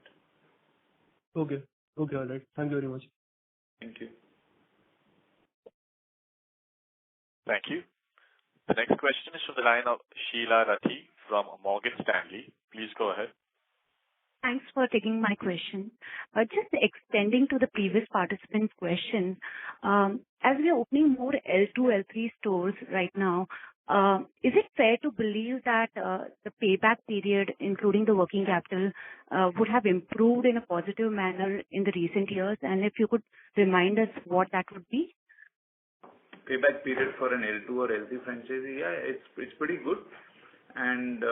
Okay. Okay, all right. Thank you very much. Thank you. Thank you. The next question is from the line of Sheela Rathi from Morgan Stanley. Please go ahead. Thanks for taking my question. Just extending to the previous participant's question, as we are opening more L2, L3 stores right now, is it fair to believe that the payback period, including the working capital, would have improved in a positive manner in the recent years? And if you could remind us what that would be? Payback period for an L2 or L3 franchisee, yeah, it's pretty good. And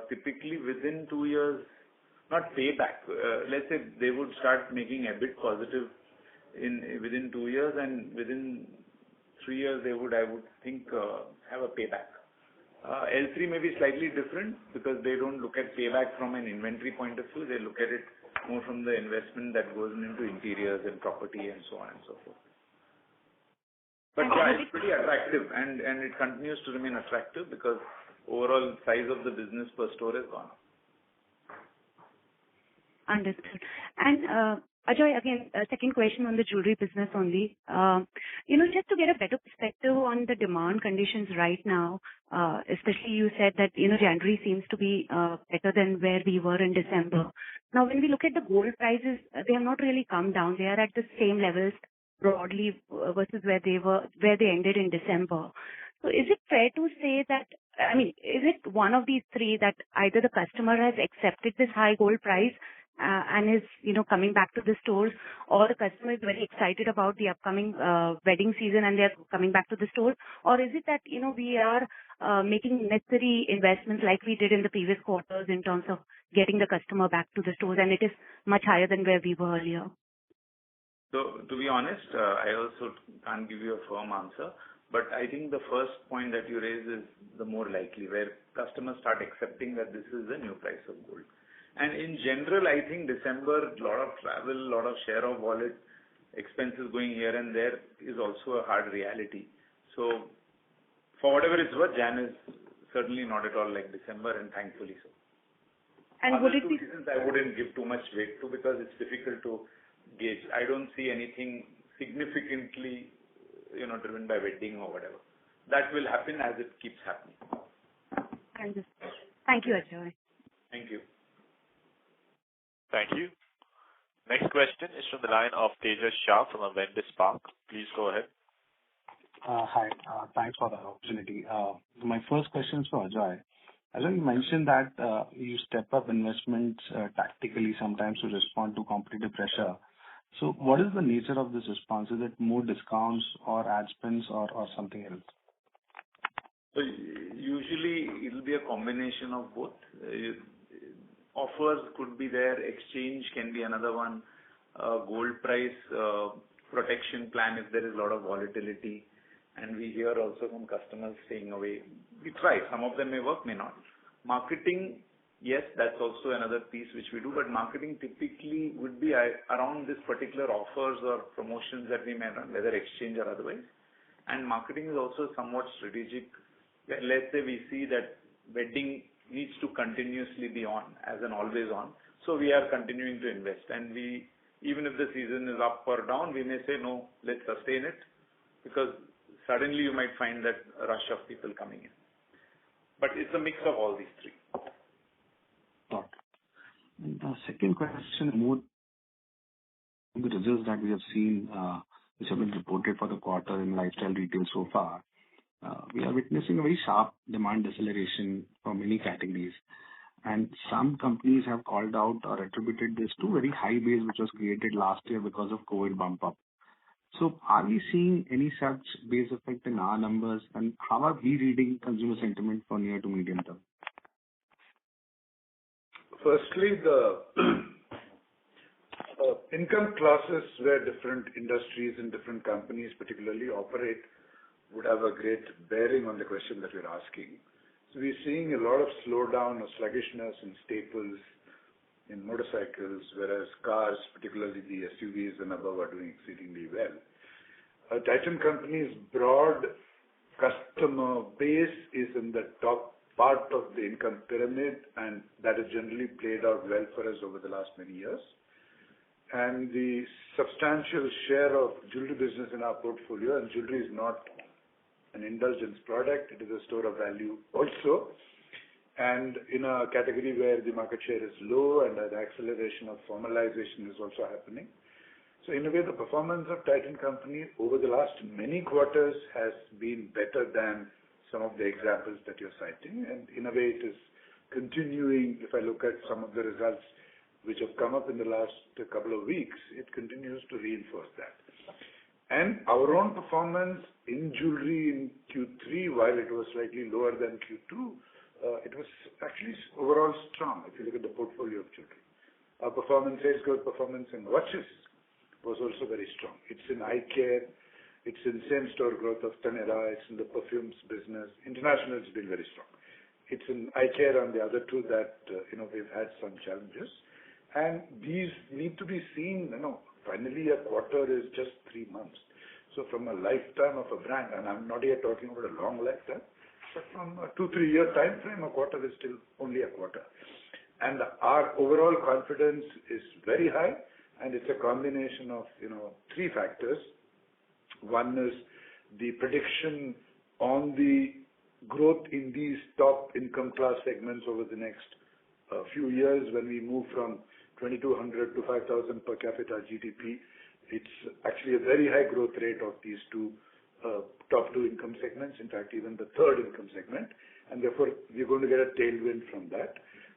typically within 2 years, not payback, let's say they would start making a bit positive within 2 years, and within 3 years they would, I would think, have a payback. L3 may be slightly different because they don't look at payback from an inventory point of view. They look at it more from the investment that goes into interiors and property and so on and so forth. But yeah, it's pretty attractive and it continues to remain attractive because overall size of the business per store has gone up. Understood. And Ajoy, again, second question on the jewelry business only. Just to get a better perspective on the demand conditions right now, especially you said that, January seems to be better than where we were in December. Now, when we look at the gold prices, they have not really come down. They are at the same levels broadly versus where they ended in December. So is it fair to say that, is it one of these three that either the customer has accepted this high gold price and is, coming back to the stores, or the customer is very excited about the upcoming wedding season and they're coming back to the stores? Or is it that, we are making necessary investments like we did in the previous quarters in terms of getting the customer back to the stores and it is much higher than where we were earlier? So, to be honest, I also can't give you a firm answer, but I think the first point that you raise is the more likely, where customers start accepting that this is the new price of gold. And in general, I think December, a lot of travel, a lot of share of wallet expenses going here and there is also a hard reality. So, for whatever it's worth, Jan is certainly not at all like December, and thankfully so. And would it be reasons I wouldn't give too much weight to because it's difficult to gauge. I don't see anything significantly, driven by wedding or whatever. That will happen as it keeps happening. Understood. Thank you, Ajoy. Thank you. Thank you. Next question is from the line of Tejas Shah from Avendus Spark. Please go ahead. Hi. Thanks for the opportunity. My first question is for Ajoy. Ajoy, you mentioned that you step up investments tactically sometimes to respond to competitive pressure. So what is the nature of this response? Is it more discounts or ad spends or something else? So usually it will be a combination of both. Offers could be there, exchange can be another one, gold price protection plan if there is a lot of volatility. And we hear also from customers staying away. We try. Some of them may work, may not. Marketing, yes, that's also another piece which we do, but marketing typically would be around this particular offers or promotions that we may run, whether exchange or otherwise. And marketing is also somewhat strategic. Let's say we see that wedding needs to continuously be on as an always on. So we are continuing to invest. And we, even if the season is up or down, we may say, no, let's sustain it, because suddenly you might find that rush of people coming in. But it's a mix of all these three. Okay. And the second question, more the results that we have seen, which have been reported for the quarter in lifestyle retail so far, we are witnessing a very sharp demand deceleration for many categories. And some companies have called out or attributed this to very high base which was created last year because of COVID bump up. So are we seeing any such base effect in our numbers, and how are we reading consumer sentiment for near to medium term? Firstly, the income classes where different industries and different companies particularly operate would have a great bearing on the question that you're asking. So we're seeing a lot of slowdown or sluggishness in staples, in motorcycles, whereas cars, particularly the SUVs and above, are doing exceedingly well. Titan Company's broad customer base is in the top part of the income pyramid, and that has generally played out well for us over the last many years. And the substantial share of jewelry business in our portfolio, and jewelry is not an indulgence product, it is a store of value also. And in a category where the market share is low and an acceleration of formalization is also happening. So in a way, the performance of Titan Company over the last many quarters has been better than some of the examples that you're citing. And in a way, it is continuing. If I look at some of the results which have come up in the last couple of weeks, it continues to reinforce that. And our own performance in jewelry in Q3, while it was slightly lower than Q2, it was actually overall strong if you look at the portfolio of jewelry. Our performance, sales growth performance in watches was also very strong. It's in eye care, it's in same-store growth of Taneira, it's in the perfumes business. International has been very strong. It's in eye care on the other two that we've had some challenges. And these need to be seen, finally a quarter is just 3 months. So from a lifetime of a brand, and I'm not here talking about a long lifetime, but from a 2-3 year time frame, a quarter is still only a quarter. And our overall confidence is very high, and it's a combination of, 3 factors. One is the prediction on the growth in these top income class segments over the next few years when we move from 2,200 to 5,000 per capita GDP. It's actually a very high growth rate of these top two income segments, in fact, even the third income segment, and therefore we're going to get a tailwind from that.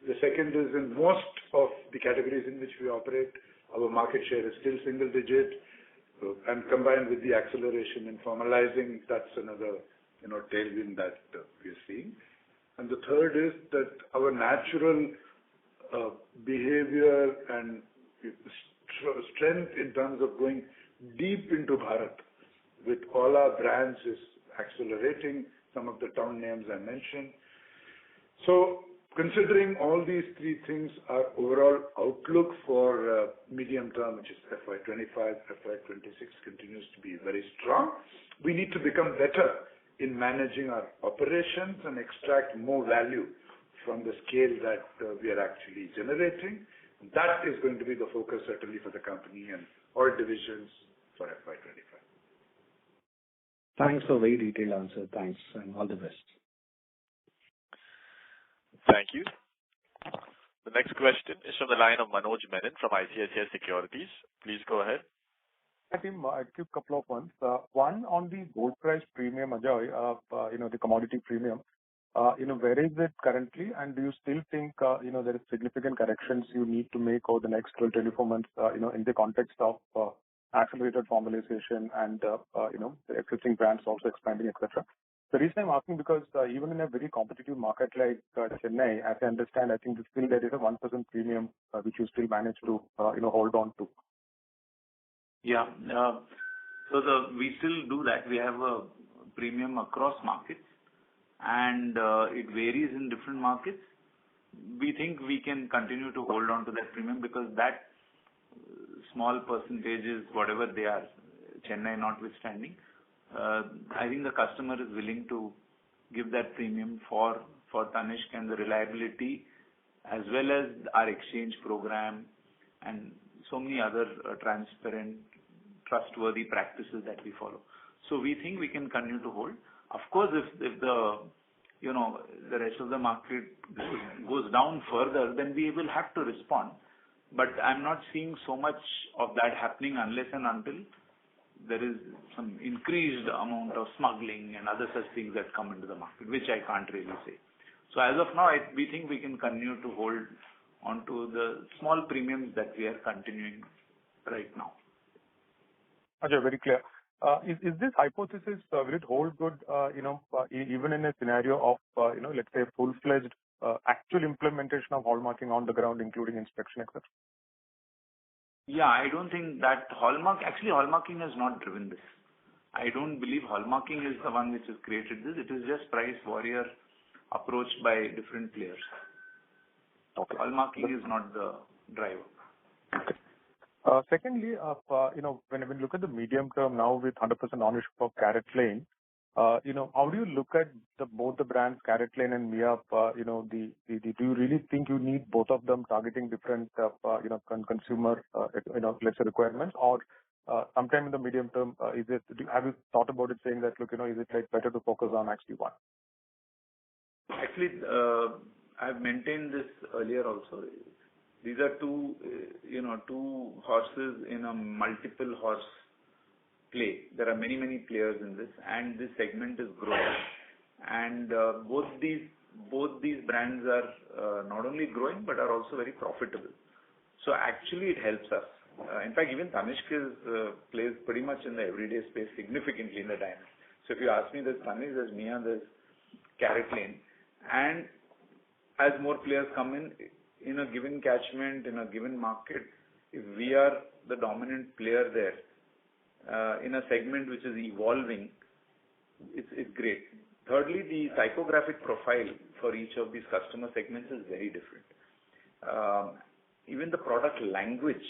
The second is in most of the categories in which we operate, our market share is still single digit, and combined with the acceleration in formalizing, that's another tailwind that we're seeing. And the third is that our natural behavior and strength in terms of going deep into Bharat with all our brands is accelerating, some of the town names I mentioned. So considering all these 3 things, our overall outlook for medium term, which is FY25, FY26, continues to be very strong. We need to become better in managing our operations and extract more value from the scale that we are actually generating. That is going to be the focus certainly for the company and all divisions for FY25. Thanks for a very detailed answer. Thanks, and all the best. Thank you. The next question is from the line of Manoj Menon from ICICI Securities. Please go ahead. Hi, team. I have a couple of ones. One on the gold price premium, Ajoy, the commodity premium. Where is it currently? And do you still think, there is significant corrections you need to make over the next 12, 24 months, in the context of accelerated formalization and, the existing brands also expanding, etc. The reason I'm asking because even in a very competitive market like Chennai, as I understand, I think still there is a 1% premium which you still manage to, hold on to. Yeah. We still do that. We have a premium across markets, and it varies in different markets. We think we can continue to hold on to that premium because that small percentages, whatever they are, Chennai notwithstanding, I think the customer is willing to give that premium for Tanishq and the reliability, as well as our exchange program and so many other transparent, trustworthy practices that we follow. So we think we can continue to hold. Of course, if the the rest of the market goes down further, then we will have to respond. But I'm not seeing so much of that happening unless and until there is some increased amount of smuggling and other such things that come into the market, which I can't really say. So as of now, we think we can continue to hold onto the small premiums that we are continuing right now. Okay, very clear. Is this hypothesis, will it hold good, even in a scenario of, let's say, full-fledged actual implementation of hallmarking on the ground, including inspection, etc.? Yeah, I don't think that hallmarking has not driven this. I don't believe hallmarking is the one which has created this. It is just price warrior approached by different players. Okay. Hallmarking is not the driver. Okay. Secondly, when we look at the medium term now with 100% ownership of CaratLane, how do you look at both the brands, CaratLane and Mia? Do you really think you need both of them targeting different, consumer, let's say requirements, or sometime in the medium term, have you thought about it saying that, look, is it like better to focus on actually one? Actually, I've maintained this earlier also. These are two horses in a multiple horse play. There are many players in this, and this segment is growing. And both these brands are not only growing but are also very profitable. So actually, it helps us. In fact, even Tanishq plays pretty much in the everyday space significantly in the diamond. So if you ask me, there's Tanishq, there's Mia, there's CaratLane, and as more players come in a given catchment, in a given market, if we are the dominant player there, in a segment which is evolving, it's great. Thirdly, the psychographic profile for each of these customer segments is very different. Even the product language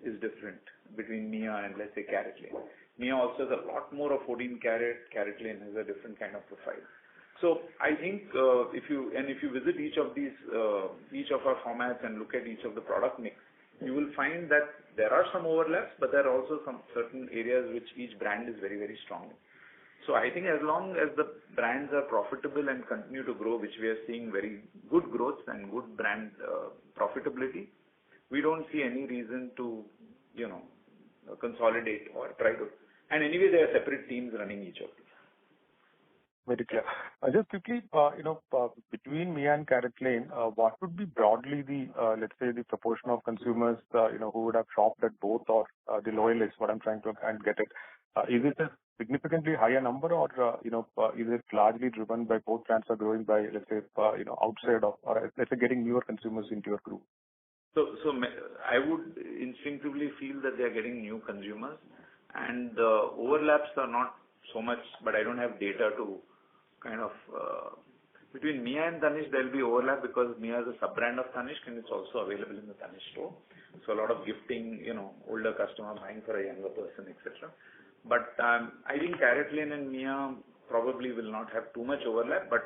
is different between Mia and, let's say, CaratLane. Mia also has a lot more of 14 karat. CaratLane has a different kind of profile. So I think if you visit each of our formats and look at each of the product mix, you will find that there are some overlaps, but there are also some certain areas which each brand is very, very strong in. So I think as long as the brands are profitable and continue to grow, which we are seeing very good growth and good brand profitability, we don't see any reason to, consolidate or try to. And anyway, there are separate teams running each of these. Very clear. Just quickly, between Mia and CaratLane, what would be broadly the, let's say, the proportion of consumers, who would have shopped at both, or the loyalists, what I'm trying to get at? Is it a significantly higher number, or, is it largely driven by both brands are growing by, let's say, outside of, or let's say, getting newer consumers into your group? So I would instinctively feel that they are getting new consumers, and the overlaps are not so much, but I don't have data to kind of between Mia and Tanishq there will be overlap because Mia is a sub brand of Tanishq and it's also available in the Tanishq store. So a lot of gifting, older customer buying for a younger person, etc. But I think CaratLane and Mia probably will not have too much overlap, but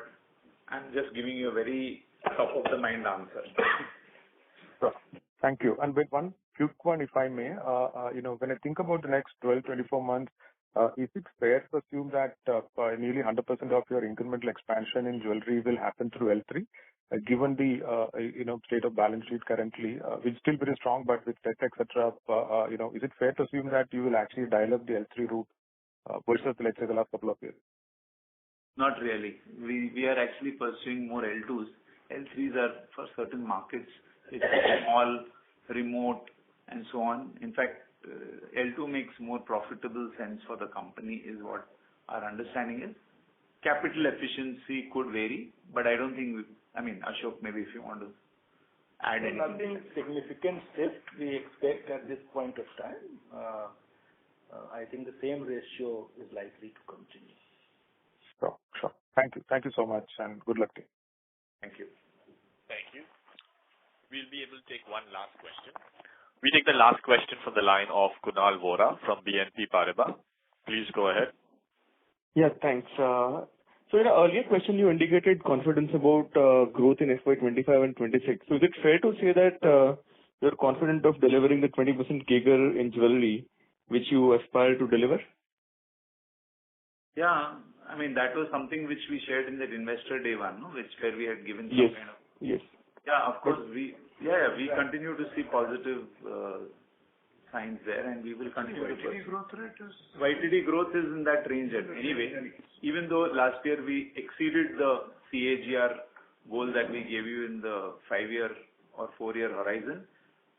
I'm just giving you a very top of the mind answer. Sure. Thank you. And with one quick one, if I may, when I think about the next 12, 24 months, is it fair to assume that nearly 100% of your incremental expansion in jewelry will happen through L3? given the state of balance sheet currently, which is still very strong, but with debt, et cetera, is it fair to assume that you will actually dial up the L3 route versus, let's say, the last couple of years? Not really. We are actually pursuing more L2s. L3s are for certain markets. It's small, remote, and so on. In fact, L2 makes more profitable sense for the company is what our understanding is. Capital efficiency could vary, but I don't think Ashok, maybe if you want to add anything. Nothing significant shift we expect at this point of time. I think the same ratio is likely to continue. Sure. Thank you. Thank you so much, and good luck to you. Thank you. Thank you. We'll be able to take one last question. We take the last question from the line of Kunal Vora from BNP Paribas. Please go ahead. Yeah, thanks. So in an earlier question, you indicated confidence about growth in FY25 and 26. So is it fair to say that you're confident of delivering the 20% CAGR in jewelry, which you aspire to deliver? Yeah, that was something which we shared in that investor day one, where we had given some kind of. Yes. Yeah, of course. We continue to see positive signs there, and we will continue. YTD growth is in that range anyway. Even though last year we exceeded the CAGR goal that we gave you in the 5-year or 4-year horizon,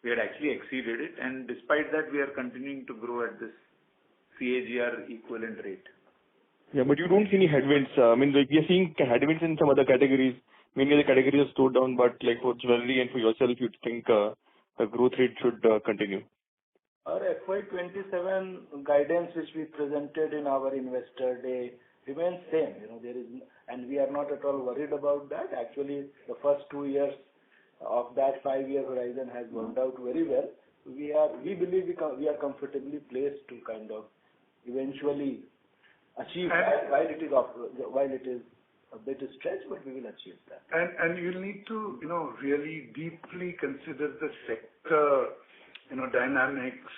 we had actually exceeded it, and despite that, we are continuing to grow at this CAGR equivalent rate. Yeah, but you don't see any headwinds. We are seeing headwinds in some other categories. Many other categories have slowed down, but like for jewelry and for yourself, you'd think the growth rate should continue. Our FY27 guidance, which we presented in our investor day, remains same. And we are not at all worried about that. Actually, the first 2 years of that 5-year horizon has worked out very well. We believe we are comfortably placed to kind of eventually achieve that while it is a bit stretched, but we will achieve that. And you need to, really deeply consider the sector, dynamics,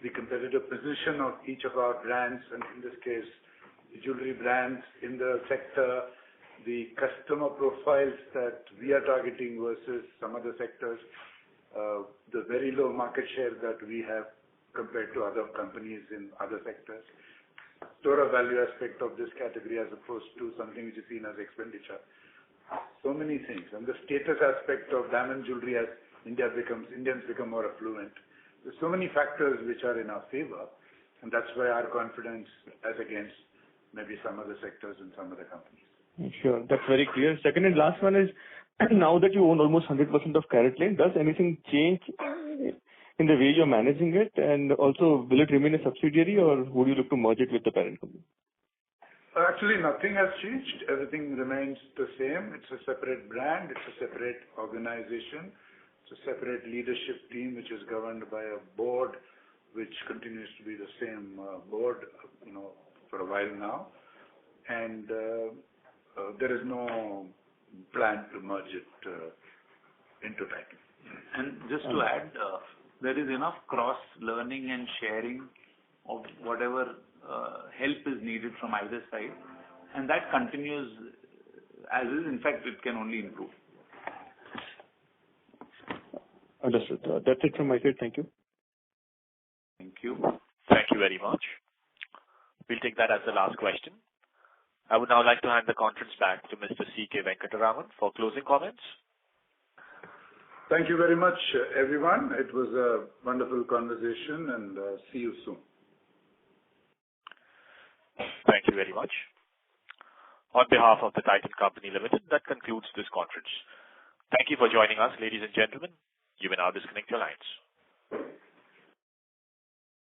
the competitive position of each of our brands, and in this case, the jewelry brands in the sector, the customer profiles that we are targeting versus some other sectors, the very low market share that we have compared to other companies in other sectors, store of value aspect of this category as opposed to something which is seen as expenditure. So many things. And the status aspect of diamond jewelry as Indians become more affluent. There's so many factors which are in our favor, and that's why our confidence as against maybe some other sectors and some other companies. Sure, that's very clear. Second and last one is, now that you own almost 100% of CaratLane, does anything change in the way you're managing it? And also, will it remain a subsidiary, or would you look to merge it with the parent company? Actually, nothing has changed. Everything remains the same. It's a separate brand. It's a separate organization. It's a separate leadership team, which is governed by a board, which continues to be the same board, for a while now. And there is no plan to merge it into Titan. And just to add, there is enough cross-learning and sharing of whatever help is needed from either side, and that continues as is. In fact, it can only improve. Understood. That's it from my side. Thank you. Thank you. Thank you very much. We'll take that as the last question. I would now like to hand the conference back to Mr. C.K. Venkataraman for closing comments. Thank you very much, everyone. It was a wonderful conversation, and see you soon. Thank you very much. On behalf of the Titan Company Limited, that concludes this conference. Thank you for joining us, ladies and gentlemen. You may now disconnect your lines.